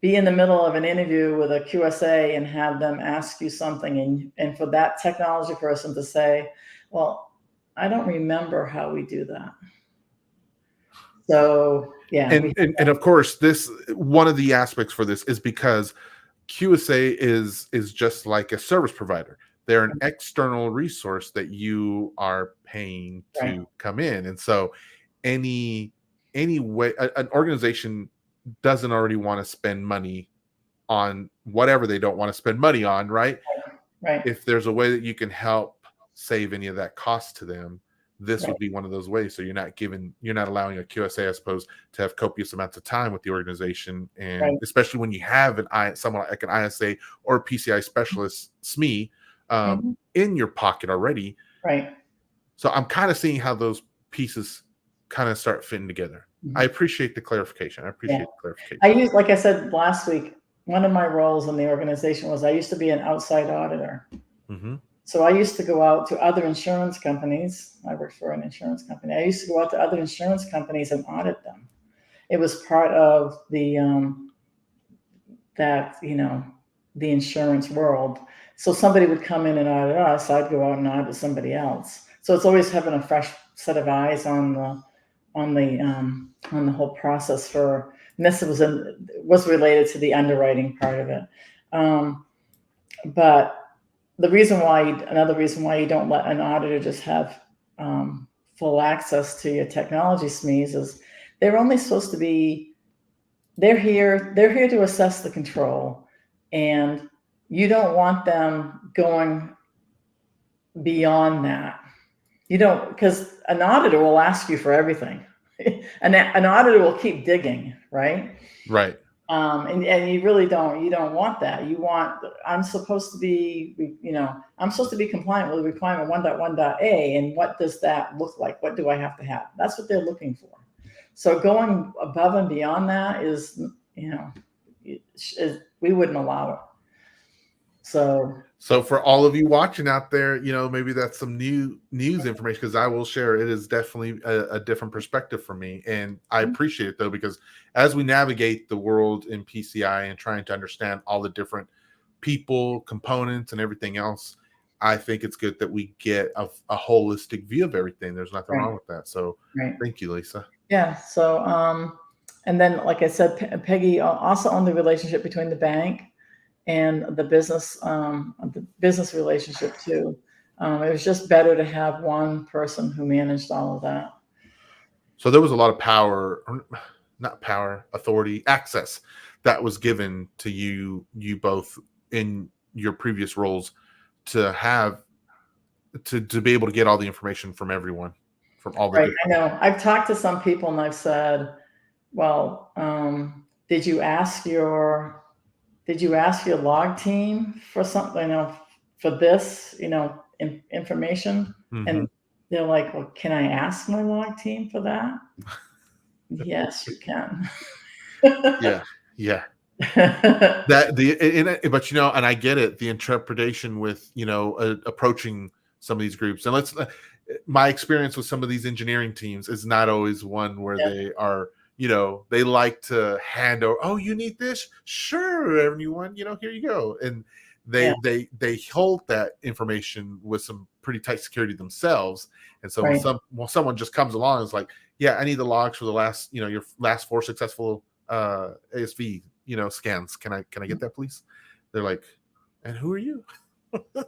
be in the middle of an interview with a QSA and have them ask you something, and for that technology person to say, well, I don't remember how we do that. So yeah. And of course, this, one of the aspects for this is because QSA is just like a service provider. They're an external resource that you are paying to come in. And so any way an organization doesn't already want to spend money on whatever they don't want to spend money on, right? If there's a way that you can help save any of that cost to them, this would be one of those ways. So you're not allowing a QSA, I suppose, to have copious amounts of time with the organization. And especially when you have someone like an ISA or a PCI specialist, SME, in your pocket already. So I'm kind of seeing how those pieces kind of start fitting together. I appreciate the clarification. I used, like I said last week, one of my roles in the organization was I used to be an outside auditor. So I used to go out to other insurance companies. I worked for an insurance company. I used to go out to other insurance companies and audit them. it was part of the that, the insurance world. So somebody would come in and audit us, I'd go out and audit somebody else. So it's always having a fresh set of eyes on the whole process for, and this was related to the underwriting part of it. But another reason why you don't let an auditor just have full access to your technology SMEs is they're only supposed to be, they're here to assess the control, and you don't want them going beyond that. You don't, because an auditor will ask you for everything. An auditor will keep digging, right? Right. And you really don't want that. I'm supposed to be compliant with requirement 1.1.a, and what does that look like? What do I have to have? That's what they're looking for. So going above and beyond that is, we wouldn't allow it. So for all of you watching out there, maybe that's some new news information, because I will share it is definitely a different perspective for me. And I appreciate it, though, because as we navigate the world in PCI and trying to understand all the different people, components, and everything else, I think it's good that we get a holistic view of everything. There's nothing wrong with that. So thank you, Lisa. Yeah. So, and then, like I said, Peggy also owned the relationship between the bank and the business relationship too. It was just better to have one person who managed all of that. So there was a lot of authority, access that was given to you both in your previous roles to be able to get all the information from everyone, from all the. Right. I know. I've talked to some people and I've said, well, did you ask your log team for something, for this, information? Mm-hmm. And they're like, well, can I ask my log team for that? Yes, you can. Yeah. But and I get it, the interpretation with, approaching some of these groups. And my experience with some of these engineering teams is not always one where they are, they like to hand over, oh, you need this? Sure, everyone, here you go. And they hold that information with some pretty tight security themselves. And so when someone just comes along and is like, yeah, I need the logs for the last, your last 4 successful ASV, scans. Can I get that, please? They're like, and who are you?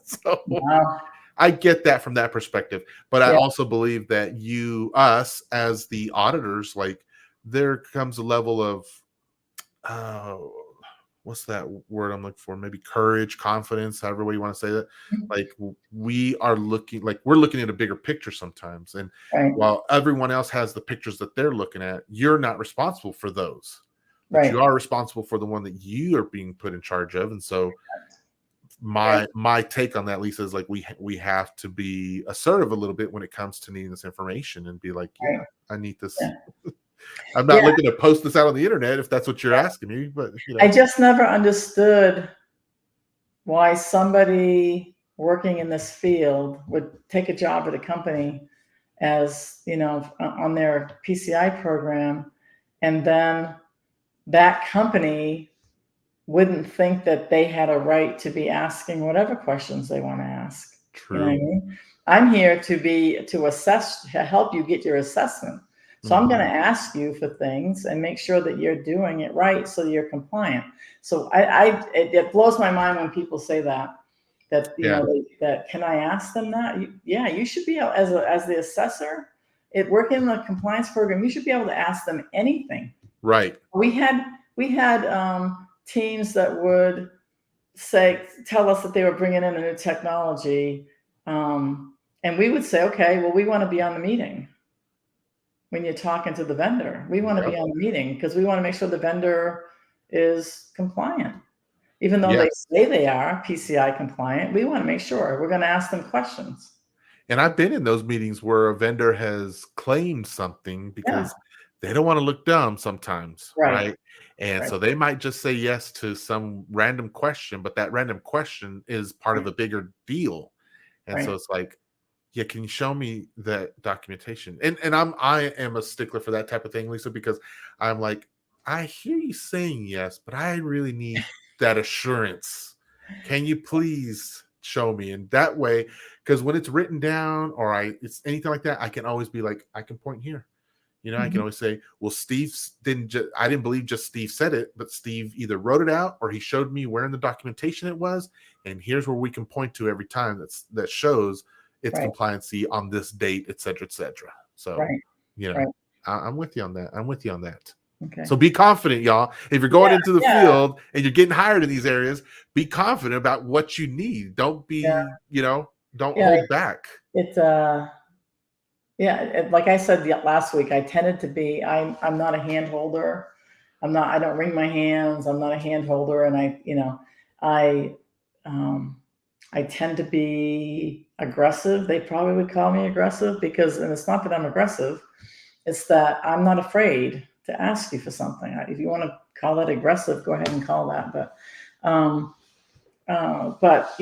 So I get that from that perspective, but I also believe that us as the auditors, like, there comes a level of what's that word I'm looking for? Maybe courage, confidence, however way you want to say that. Like, we're looking at a bigger picture sometimes. And while everyone else has the pictures that they're looking at, you're not responsible for those. But you are responsible for the one that you are being put in charge of. And so my take on that, Lisa, is like, we have to be assertive a little bit when it comes to needing this information and be like, yeah, I need this. I'm not looking to post this out on the internet if that's what you're asking me, but I just never understood why somebody working in this field would take a job at a company as, on their PCI program, and then that company wouldn't think that they had a right to be asking whatever questions they want to ask. True. You know what I mean? I'm here to assess, to help you get your assessment. So I'm going to ask you for things and make sure that you're doing it right, so you're compliant. So it blows my mind when people say that can I ask them that? You should be able, as the assessor, working in the compliance program, you should be able to ask them anything. Right. We had teams that would tell us that they were bringing in a new technology, and we would say, okay, well, we want to be on the meeting. When you're talking to the vendor, we want to be on the meeting because we want to make sure the vendor is compliant. Even though they say they are PCI compliant, we want to make sure. We're going to ask them questions. And I've been in those meetings where a vendor has claimed something because they don't want to look dumb sometimes, right? And so they might just say yes to some random question, but that random question is part of a bigger deal. And so it's like, yeah, can you show me that documentation? And I am a stickler for that type of thing, Lisa, because I'm like, I hear you saying yes, but I really need that assurance. Can you please show me? And that way, because when it's written down or it's anything like that, I can always be like, I can point here. You know, I can always say, well, I didn't believe just Steve said it, but Steve either wrote it out or he showed me where in the documentation it was. And here's where we can point to every time that shows its Right. compliancy on this date, et cetera, et cetera. So, Right. you know, Right. I'm with you on that. I'm with you on that. Okay. So be confident, y'all. If you're going Yeah, into the yeah, field and you're getting hired in these areas, be confident about what you need. Don't yeah, be, don't yeah. hold back. It's yeah, like I said last week, I tended to be. I'm not a hand holder. I don't wring my hands. I'm not a hand holder, and I I tend to be aggressive. They probably would call me aggressive because, and it's not that I'm aggressive. It's that I'm not afraid to ask you for something. If you want to call that aggressive, go ahead and call that. But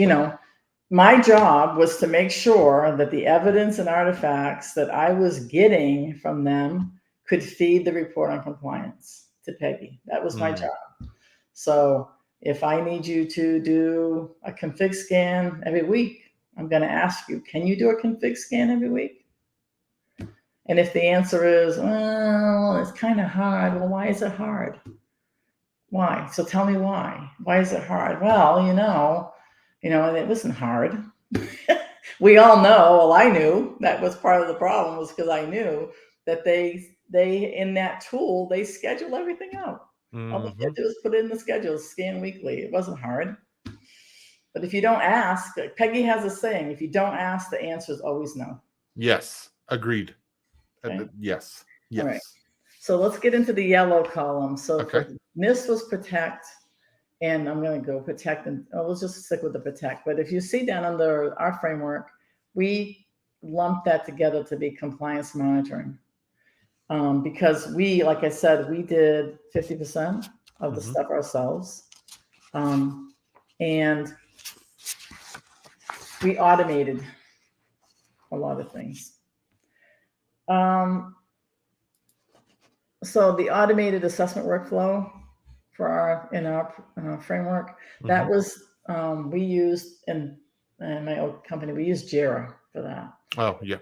my job was to make sure that the evidence and artifacts that I was getting from them could feed the report on compliance to Peggy. That was my job. So if I need you to do a config scan every week, I'm going to ask you, can you do a config scan every week? And if the answer is, well, it's kind of hard. Well, why is it hard? Why? So tell me why. Why is it hard? Well, and it wasn't hard. We all know, well, I knew that was part of the problem, was because I knew that they in that tool, they schedule everything out. All they had to do was put it in the schedule, scan weekly. It wasn't hard. But if you don't ask, like Peggy has a saying, if you don't ask, the answer is always no. Yes. Agreed. Okay. Yes. All right. So let's get into the yellow column. So NIST was protect, and I'm going to go protect, and we'll just stick with the protect. But if you see down under our framework, we lumped that together to be compliance monitoring. Because like I said, we did 50% of the stuff ourselves. And we automated a lot of things. So the automated assessment workflow for our framework, that was, we used in my old company, we used Jira for that. Oh, yeah.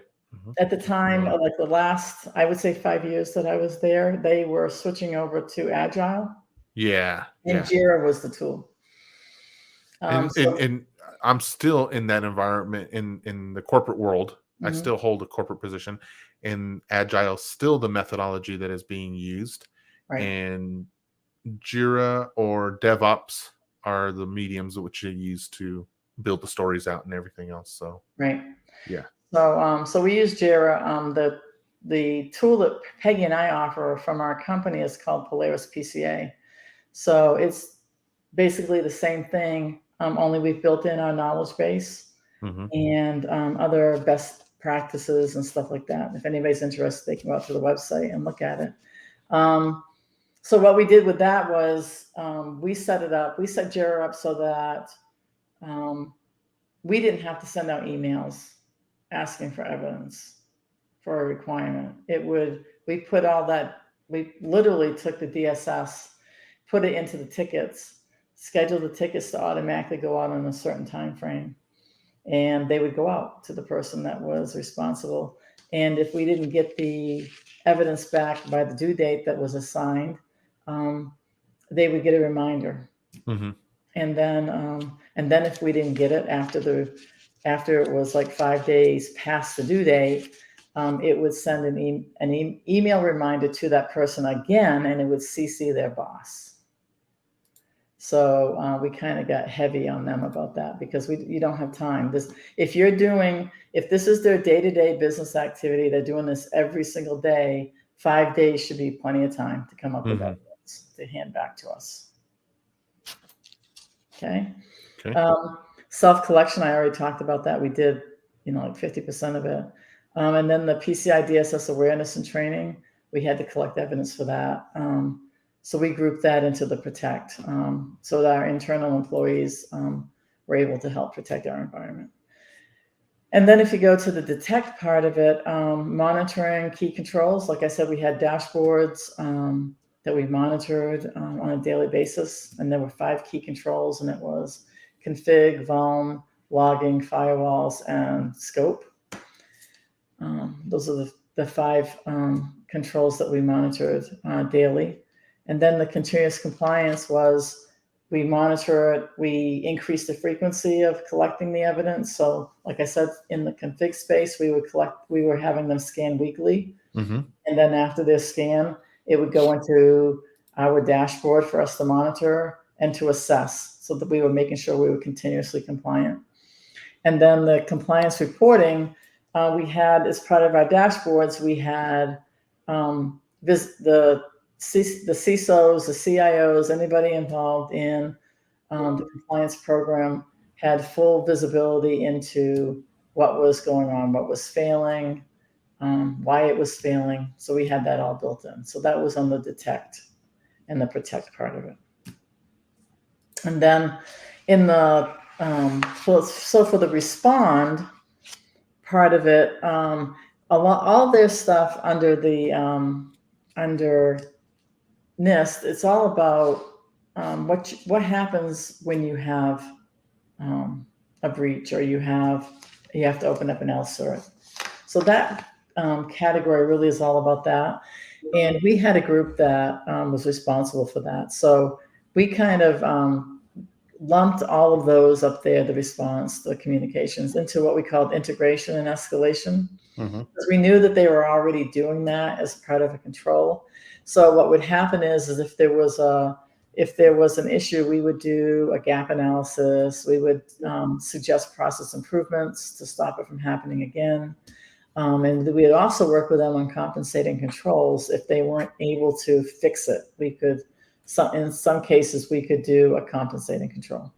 At the time, like the last, I would say 5 years that I was there, they were switching over to Agile. Yeah. And Jira was the tool. And I'm still in that environment in the corporate world. I still hold a corporate position, and Agile is still the methodology that is being used. Right. And Jira or DevOps are the mediums which you use to build the stories out and everything else. So right. Yeah. So we use Jira. The tool that Peggy and I offer from our company is called Polaris PCA. So it's basically the same thing, only we've built in our knowledge base and other best practices and stuff like that. If anybody's interested, they can go out to the website and look at it. So what we did with that was we set Jira up so that we didn't have to send out emails asking for evidence for a requirement. We put all that, we literally took the DSS, put it into the tickets, scheduled the tickets to automatically go out in a certain time frame. And they would go out to the person that was responsible. And if we didn't get the evidence back by the due date that was assigned, they would get a reminder. And then if we didn't get it after it was like 5 days past the due date, it would send an email reminder to that person again, and it would CC their boss. So we kind of got heavy on them about that because you don't have time. If this is their day-to-day business activity, they're doing this every single day, 5 days should be plenty of time to come up with evidence to hand back to us. Okay. Self-collection, I already talked about that. We did, like 50% of it. And then the PCI DSS awareness and training, we had to collect evidence for that. So we grouped that into the protect, so that our internal employees were able to help protect our environment. And then if you go to the detect part of it, monitoring key controls, like I said, we had dashboards that we monitored on a daily basis. And there were 5 key controls, and it was config, vuln, logging, firewalls, and scope. Those are the 5 controls that we monitored daily. And then the continuous compliance was, we monitor it, we increase the frequency of collecting the evidence. So like I said, in the config space, we were having them scan weekly. Mm-hmm. And then after their scan, it would go into our dashboard for us to monitor and to assess, so that we were making sure we were continuously compliant. And then the compliance reporting, we had, as part of our dashboards, we had the CISOs, the CIOs, anybody involved in the compliance program had full visibility into what was going on, what was failing, why it was failing. So we had that all built in. So that was on the detect and the protect part of it. And then in the, so for the respond part of it, all their stuff under the, under NIST, it's all about what happens when you have a breach, or you have to open up an LCERT. So that category really is all about that. And we had a group that was responsible for that. So we kind of lumped all of those up there, the response, the communications, into what we called integration and escalation. Mm-hmm. Because we knew that they were already doing that as part of a control. So what would happen is if there was an issue, we would do a gap analysis. We would suggest process improvements to stop it from happening again. And we would also work with them on compensating controls if they weren't able to fix it. We could, in some cases, we could do a compensating control.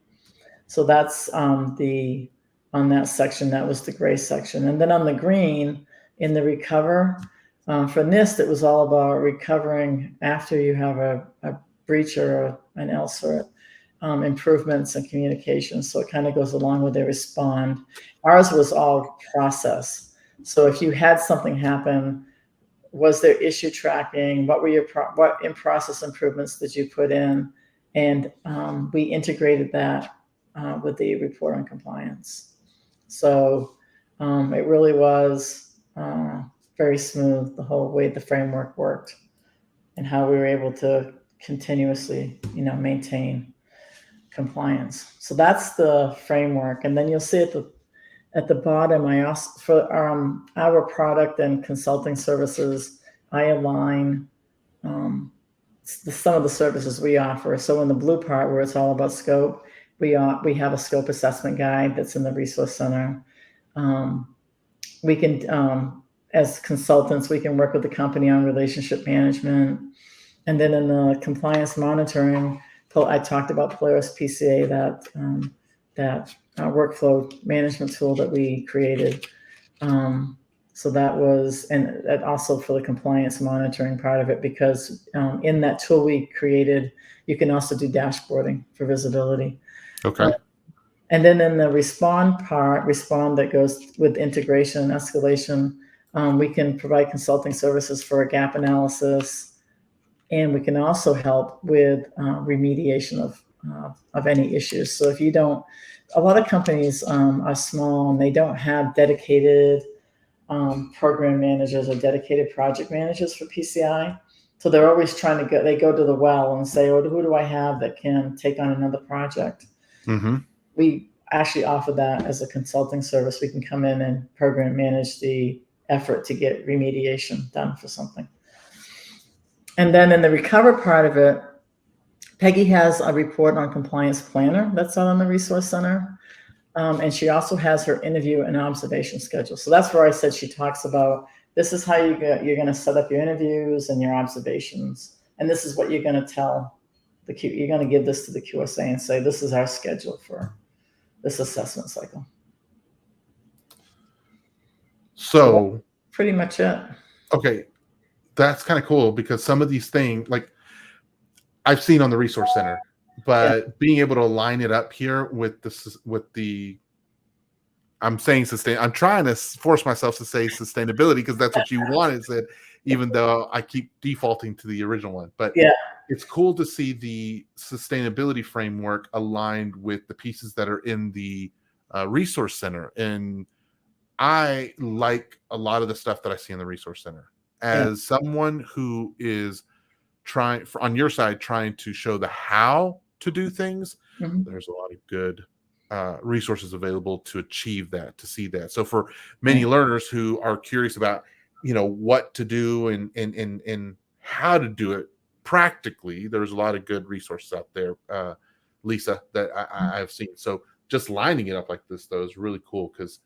So that's on that section, that was the gray section. And then on the green, in the recover, for NIST, it was all about recovering after you have a breach or an LCERT, improvements and communications. So it kind of goes along with the respond. Ours was all process. So if you had something happen, was there issue tracking? What were what in-process improvements did you put in? And we integrated that with the report on compliance. So it really was very smooth, the whole way the framework worked, and how we were able to continuously, maintain compliance. So that's the framework. And then you'll see at the bottom, I also, for our product and consulting services, I align some of the services we offer. So in the blue part, where it's all about scope, we have a scope assessment guide that's in the resource center. We can, as consultants, we can work with the company on relationship management. And then in the compliance monitoring, I talked about Polaris PCA, that workflow management tool that we created. So that was, and that also for the compliance monitoring part of it, because in that tool we created, you can also do dashboarding for visibility. Okay. And then in the respond that goes with integration and escalation, we can provide consulting services for a gap analysis, and we can also help with remediation of any issues. So if you don't, a lot of companies are small and they don't have dedicated program managers or dedicated project managers for PCI. So they're always trying to they go to the well and say, oh, who do I have that can take on another project? Mm-hmm. We actually offer that as a consulting service. We can come in and program manage the effort to get remediation done for something. And then in the recover part of it, Peggy has a report on compliance planner that's out on the resource center. And she also has her interview and observation schedule. So that's where I said she talks about, this is how you're going to set up your interviews and your observations. And this is what you're going to tell you're going to give this to the QSA and say, this is our schedule for this assessment cycle. So pretty much it. Okay. That's kind of cool, because some of these things, like I've seen on the resource center, but being able to line it up here with the I'm saying I'm trying to force myself to say sustainability because that's what you wanted said, even though I keep defaulting to the original one. But Yeah. it's cool to see the sustainability framework aligned with the pieces that are in the resource center. And I like a lot of the stuff that I see in the resource center. As someone who is trying on your side, trying to show the how to do things, there's a lot of good resources available to achieve that, to see that. So for many learners who are curious about, what to do and how to do it practically, there's a lot of good resources out there, Lisa, that I've seen. So just lining it up like this, though, is really cool because,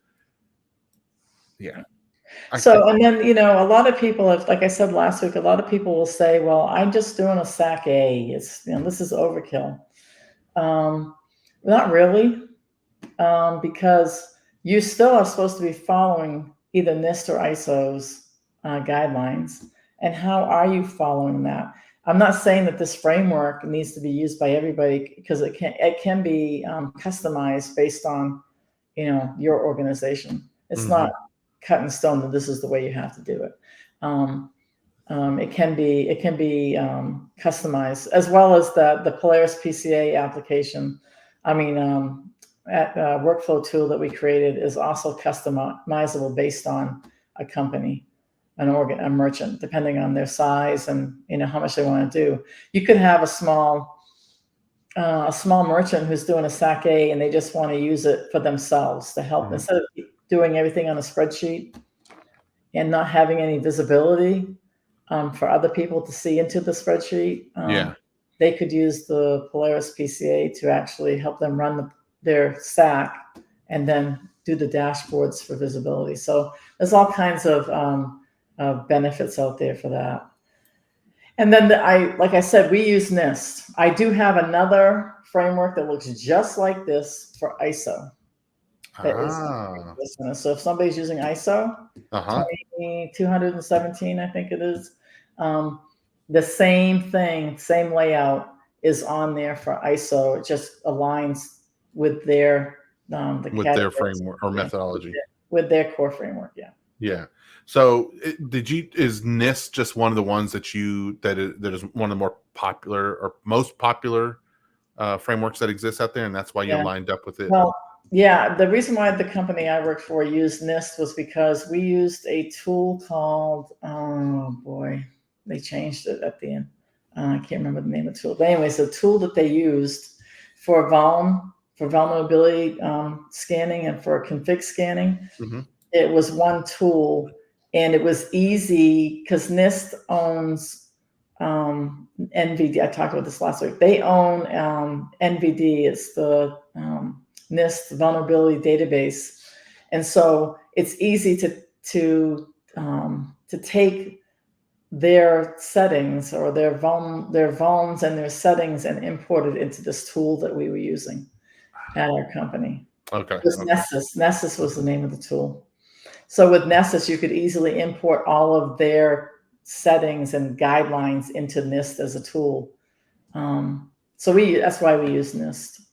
So, and then, a lot of people, like I said last week, a lot of people will say, well, I'm just doing a SAC A. It's, this is overkill. Not really, because you still are supposed to be following either NIST or ISO's guidelines. And how are you following that? I'm not saying that this framework needs to be used by everybody, because it can be customized based on, your organization. It's not cut in stone that this is the way you have to do it. It can be customized, as well as the Polaris PCA application. Workflow tool that we created is also customizable based on a company, a merchant, depending on their size and how much they want to do. You could have a small merchant who's doing a SAC A and they just want to use it for themselves to help, instead of doing everything on a spreadsheet and not having any visibility for other people to see into the spreadsheet. They could use the Polaris PCA to actually help them run their SAC and then do the dashboards for visibility. So there's all kinds of benefits out there for that. And then like I said, we use NIST. I do have another framework that looks just like this for ISO. So if somebody's using ISO 217, I think it is, the same thing, same layout is on there for ISO. It just aligns with their their framework or methodology, with their core framework. Yeah. So is NIST just one of the ones that is one of the more popular or most popular frameworks that exists out there, and that's why you lined up with it? Well, yeah, the reason why the company I worked for used NIST was because we used a tool called, they changed it at the end. I can't remember the name of the tool. But anyways, the tool that they used for vulnerability scanning and for config scanning, it was one tool, and it was easy because NIST owns NVD. I talked about this last week. They own NVD. It's the NIST vulnerability database, and so it's easy to take their settings or their vulns and their settings and import it into this tool that we were using at our company. It was Nessus. Nessus was the name of the tool. So with Nessus, you could easily import all of their settings and guidelines into NIST as a tool. That's why we use NIST.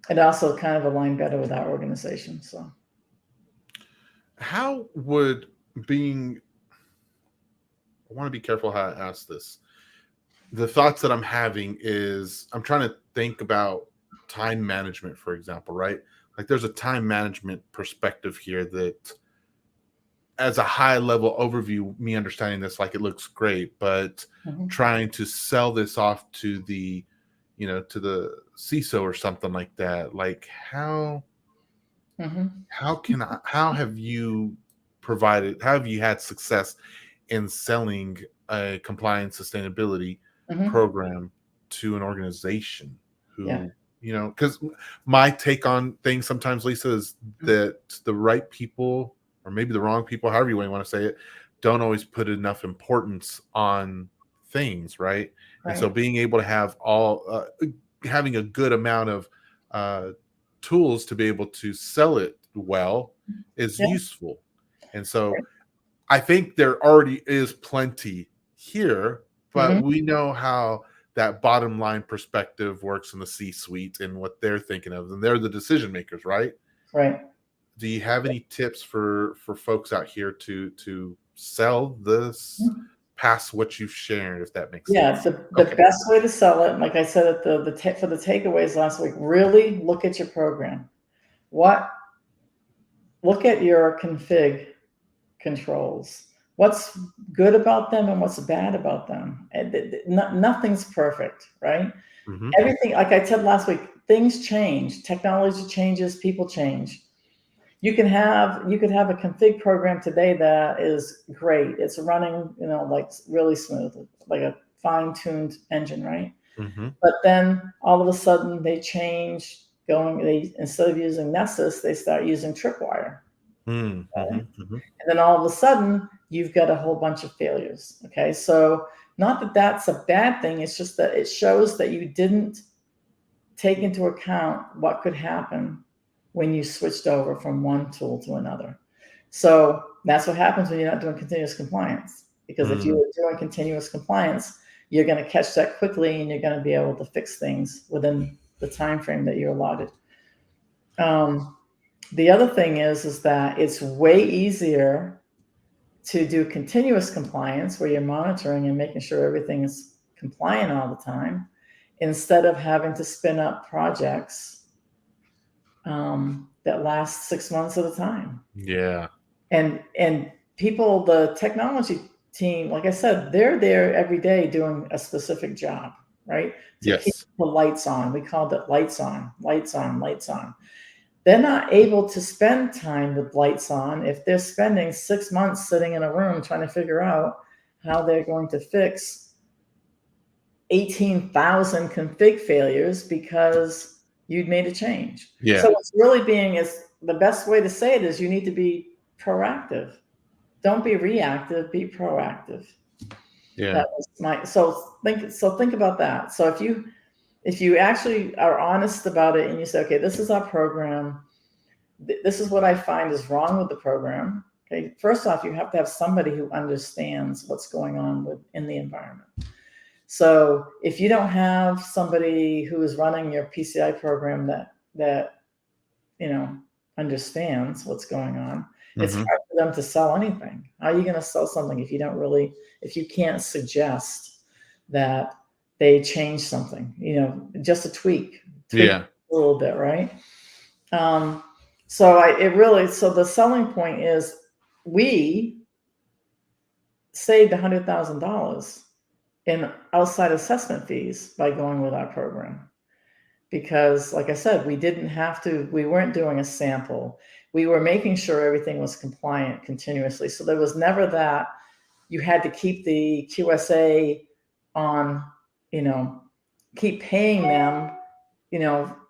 It also kind of aligned better with our organization. So, how would I want to be careful how I ask this. The thoughts that I'm having is I'm trying to think about time management, for example, right? Like there's a time management perspective here that, as a high level overview, me understanding this, like it looks great, but trying to sell this off to the, to the CISO or something like that, like how have you had success in selling a compliance sustainability program to an organization who, because my take on things sometimes, Lisa, is that the right people, or maybe the wrong people, however you want to say it, don't always put enough importance on things, right? And so being able to have having a good amount of tools to be able to sell it well is useful. And so I think there already is plenty here, but we know how that bottom line perspective works in the C-suite and what they're thinking of, and they're the decision makers, right? Right. do you have any tips for folks out here to sell this past what you've shared, if that makes Yeah, sense? the best way to sell it, like I said at for the takeaways last week, really look at your program. Look at your config controls. What's good about them and what's bad about them. Nothing's perfect, right? Mm-hmm. Everything, like I said last week, things change. Technology changes, people change. You could have a config program today that is great. It's running, like really smooth, like a fine-tuned engine, right? Mm-hmm. But then all of a sudden they change, instead of using Nessus, they start using Tripwire. Mm-hmm. Okay? Mm-hmm. And then all of a sudden you've got a whole bunch of failures. Okay, so not that that's a bad thing. It's just that it shows that you didn't take into account what could happen when you switched over from one tool to another. So that's what happens when you're not doing continuous compliance. Because if you were doing continuous compliance, you're going to catch that quickly and you're going to be able to fix things within the time frame that you're allotted. The other thing is that it's way easier to do continuous compliance where you're monitoring and making sure everything is compliant all the time, instead of having to spin up projects that last 6 months at a time. Yeah. And people, the technology team, like I said, they're there every day doing a specific job, right? To keep the lights on. We called it lights on, lights on, lights on. They're not able to spend time with lights on if they're spending 6 months sitting in a room trying to figure out how they're going to fix 18,000 config failures because you'd made a change. Yeah. So it's really the best way to say it is you need to be proactive. Don't be reactive, be proactive. Yeah. So think about that. So if you actually are honest about it and you say, okay, this is our program, this is what I find is wrong with the program. Okay, first off, you have to have somebody who understands what's going on in the environment. So if you don't have somebody who is running your PCI program that understands what's going on, it's hard for them to sell anything. How are you going to sell something if you can't suggest that they change something, just a tweak a little bit, right? So the selling point is we saved $100,000 in outside assessment fees by going with our program. Because like I said, we weren't doing a sample. We were making sure everything was compliant continuously. So there was never that you had to keep the QSA on, keep paying them,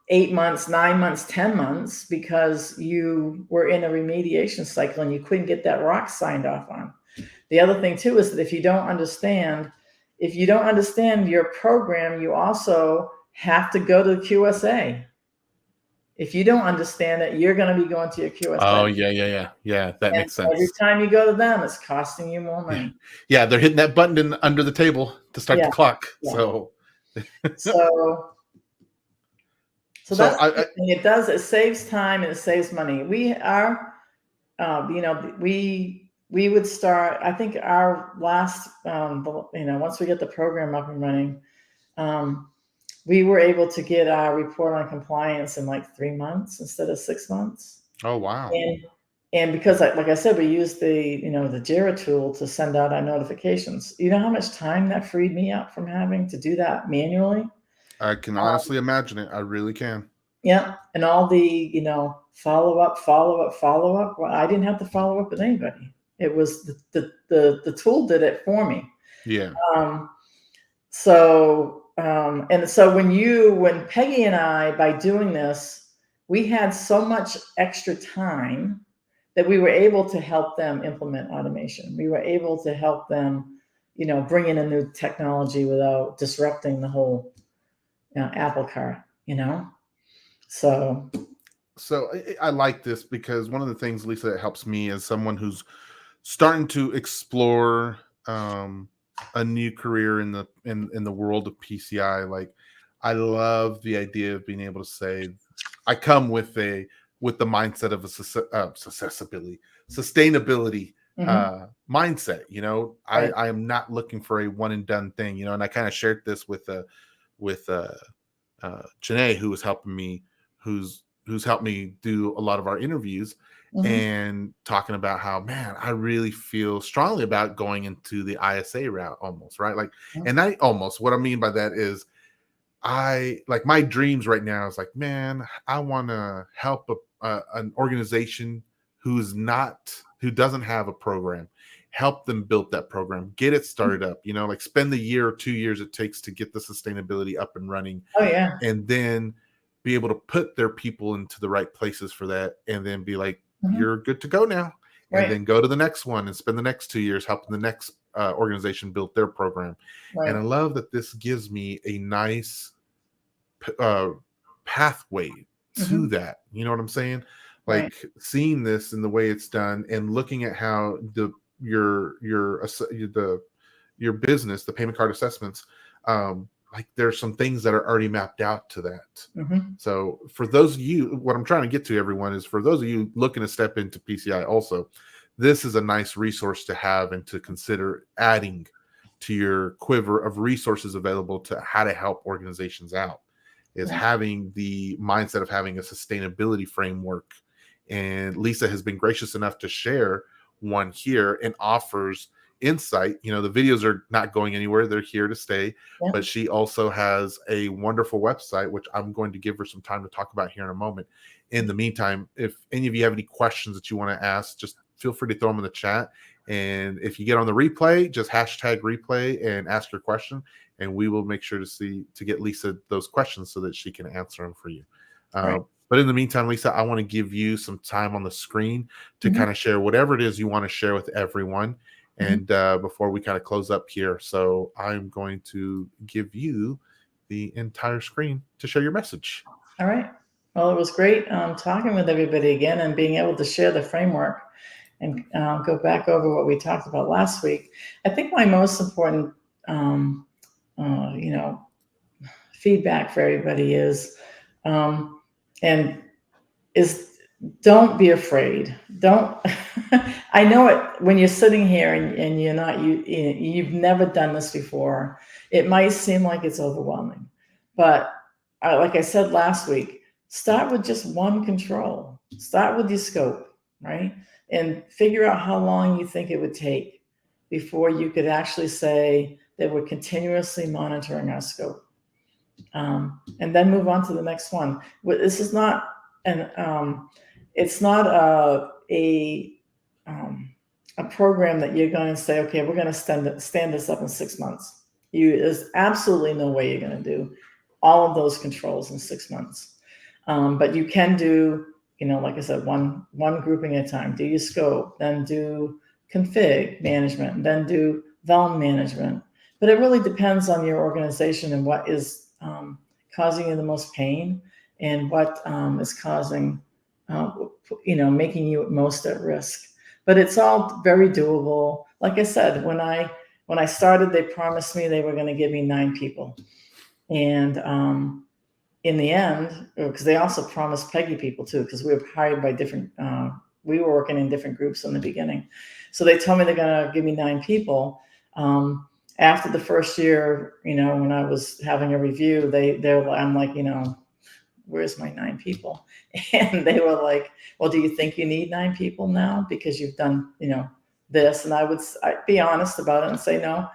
8 months, 9 months, 10 months, because you were in a remediation cycle and you couldn't get that rock signed off on. The other thing too is that if you don't understand your program, you also have to go to the QSA. If you don't understand it, you're going to be going to your QSA. Oh, yeah. That makes sense. Every time you go to them, it's costing you more money. Yeah, they're hitting that button under the table to start the clock. Yeah. So that's the thing. It saves time and it saves money. We would start, I think our last, once we get the program up and running, we were able to get our report on compliance in like 3 months instead of 6 months. Oh, wow. And because, like I said, we used the Jira tool to send out our notifications. You know how much time that freed me up from having to do that manually? I can honestly imagine it. I really can. Yeah. And all the, follow up. Well, I didn't have to follow up with anybody. It was the tool did it for me. Yeah. So when Peggy and I, by doing this, we had so much extra time that we were able to help them implement automation. We were able to help them, bring in a new technology without disrupting the whole apple cart, So I like this because one of the things, Lisa, that helps me as someone who's starting to explore a new career in the world of PCI. Like, I love the idea of being able to say, I come with a with the mindset of sustainability mindset. You know, Right. I am not looking for a one and done thing, you know, and I kind of shared this with Janae, who was helping me, who's helped me do a lot of our interviews, and talking about how, man, I really feel strongly about going into the ISA route almost, right? Like, and I almost, what I mean by that is I like my dreams right now is like, man, I want to help an organization who doesn't have a program, help them build that program, get it started up, you know, like spend the year or 2 years it takes to get the sustainability up and running, Oh yeah. and then be able to put their people into the right places for that, and then be like, you're good to go now, and Right. then go to the next one and spend the next 2 years helping the next organization build their program. And I Right. love that this gives me a nice pathway to that. You know what I'm saying? Right. Like seeing this in the way it's done and looking at how your business, the payment card assessments, like there's some things that are already mapped out to that. So for those of you, what I'm trying to get to everyone is for those of you looking to step into PCI also, this is a nice resource to have and to consider adding to your quiver of resources available to how to help organizations out, is having the mindset of having a sustainability framework. And Lisa has been gracious enough to share one here and offers insight. You know, the videos are not going anywhere, they're here to stay. But she also has a wonderful website, which I'm going to give her some time to talk about here in a moment. In the meantime, if any of you have any questions that you want to ask, just feel free to throw them in the chat. And if you get on the replay, just hashtag replay and ask your question, and we will make sure to get Lisa those questions so that she can answer them for you. But in the meantime, Lisa, I want to give you some time on the screen to kind of share whatever it is you want to share with everyone. And before we kind of close up here, so I'm going to give you the entire screen to share your message. All right. Well, it was great talking with everybody again and being able to share the framework and go back over what we talked about last week. I think my most important, feedback for everybody is don't be afraid. Don't. I know it when you're sitting here and you've never done this before. It might seem like it's overwhelming, but like I said last week, start with just one control. Start with your scope, right? And figure out how long you think it would take before you could actually say that we're continuously monitoring our scope. And then move on to the next one. This is not it's not a program that you're going to say, okay, we're going to stand this up in 6 months. There's absolutely no way you're going to do all of those controls in 6 months. But you can do, like I said, one grouping at a time. Do your scope, then do config management, then do VELM management. But it really depends on your organization and what is causing you the most pain and what is causing, making you most at risk. But it's all very doable. Like I said, when I started, they promised me they were going to give me 9 people. And in the end, because they also promised Peggy people too, because we were hired by different, we were working in different groups in the beginning. So they told me they're going to give me 9 people. After the first year, when I was having a review, I'm like, where's my 9 people? And they were like, well, do you think you need 9 people now because you've done, this? And I'd be honest about it and say, no,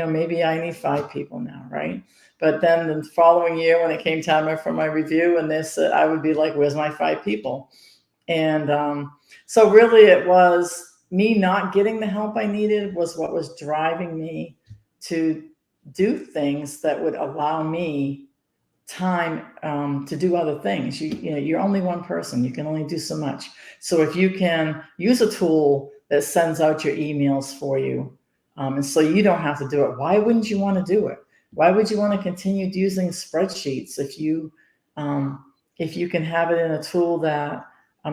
maybe I need 5 people now, right? But then the following year, when it came time for my review and this, I would be like, where's my 5 people? And so really it was me not getting the help I needed was what was driving me to do things that would allow me time to do other things. You're only one person. You can only do so much. So if you can use a tool that sends out your emails for you, and so you don't have to do it, why wouldn't you want to do it? Why would you want to continue using spreadsheets if you can have it in a tool that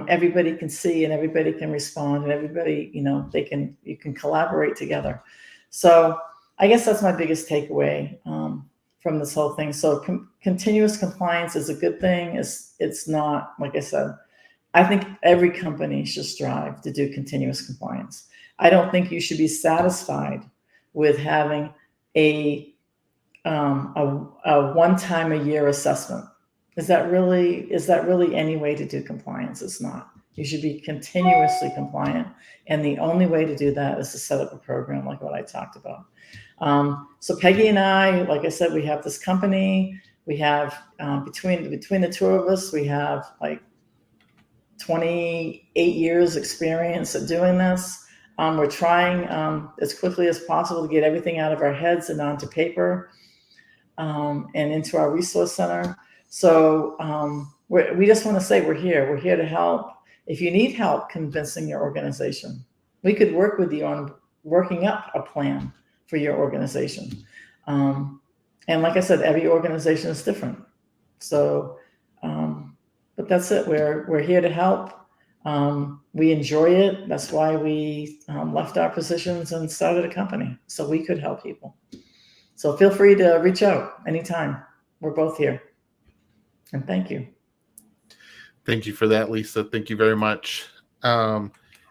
everybody can see and everybody can respond and everybody, you can collaborate together. So I guess that's my biggest takeaway from this whole thing. So continuous compliance is a good thing. It's not, like I said, I think every company should strive to do continuous compliance. I don't think you should be satisfied with having a one time a year assessment. Is that really any way to do compliance? It's not. You should be continuously compliant, and the only way to do that is to set up a program like what I talked about. So Peggy and I, like I said, we have this company. We have between the two of us, we have like 28 years experience at doing this. We're trying as quickly as possible to get everything out of our heads and onto paper and into our resource center. So we just want to say we're here. We're here to help. If you need help convincing your organization, we could work with you on working up a plan for your organization. And like I said, every organization is different. So, but that's it. We're here to help. We enjoy it. That's why we left our positions and started a company, so we could help people. So feel free to reach out anytime. We're both here. And thank you. Thank you for that, Lisa. Thank you very much.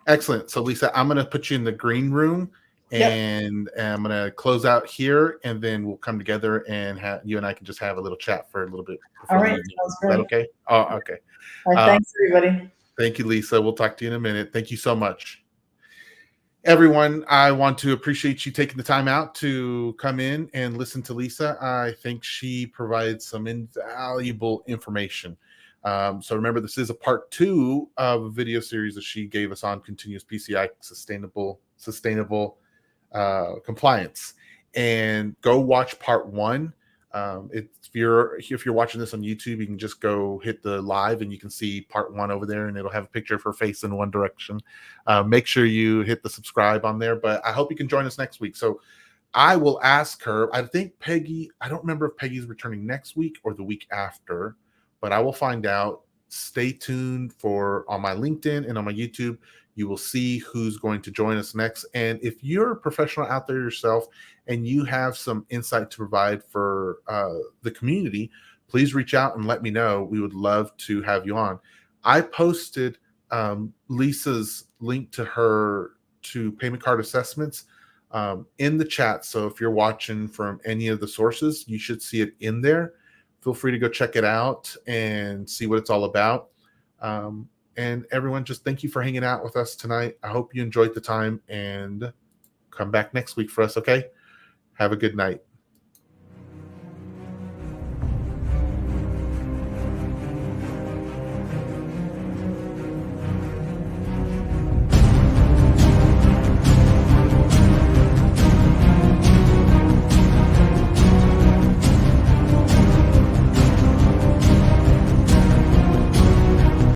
Excellent. So Lisa, I'm going to put you in the green room, and I'm going to close out here, and then we'll come together and you and I can just have a little chat for a little bit. All right. Sounds great. Is that okay? Oh, okay. All right, thanks, everybody. Thank you, Lisa. We'll talk to you in a minute. Thank you so much. Everyone, I want to appreciate you taking the time out to come in and listen to Lisa. I think she provides some invaluable information. So remember, this is a part 2 of a video series that she gave us on continuous PCI sustainable compliance. And go watch part 1. If you're watching this on YouTube, you can just go hit the live and you can see part 1 over there, and it'll have a picture of her face in one direction. Make sure you hit the subscribe on there, but I hope you can join us next week. So I will ask her, I think Peggy, I don't remember if Peggy's returning next week or the week after, but I will find out. Stay tuned on my LinkedIn and on my YouTube. You will see who's going to join us next. And if you're a professional out there yourself and you have some insight to provide for the community, please reach out and let me know. We would love to have you on. I posted Lisa's link to payment card assessments in the chat. So if you're watching from any of the sources, you should see it in there. Feel free to go check it out and see what it's all about. And everyone, just thank you for hanging out with us tonight. I hope you enjoyed the time, and come back next week for us, okay? Have a good night.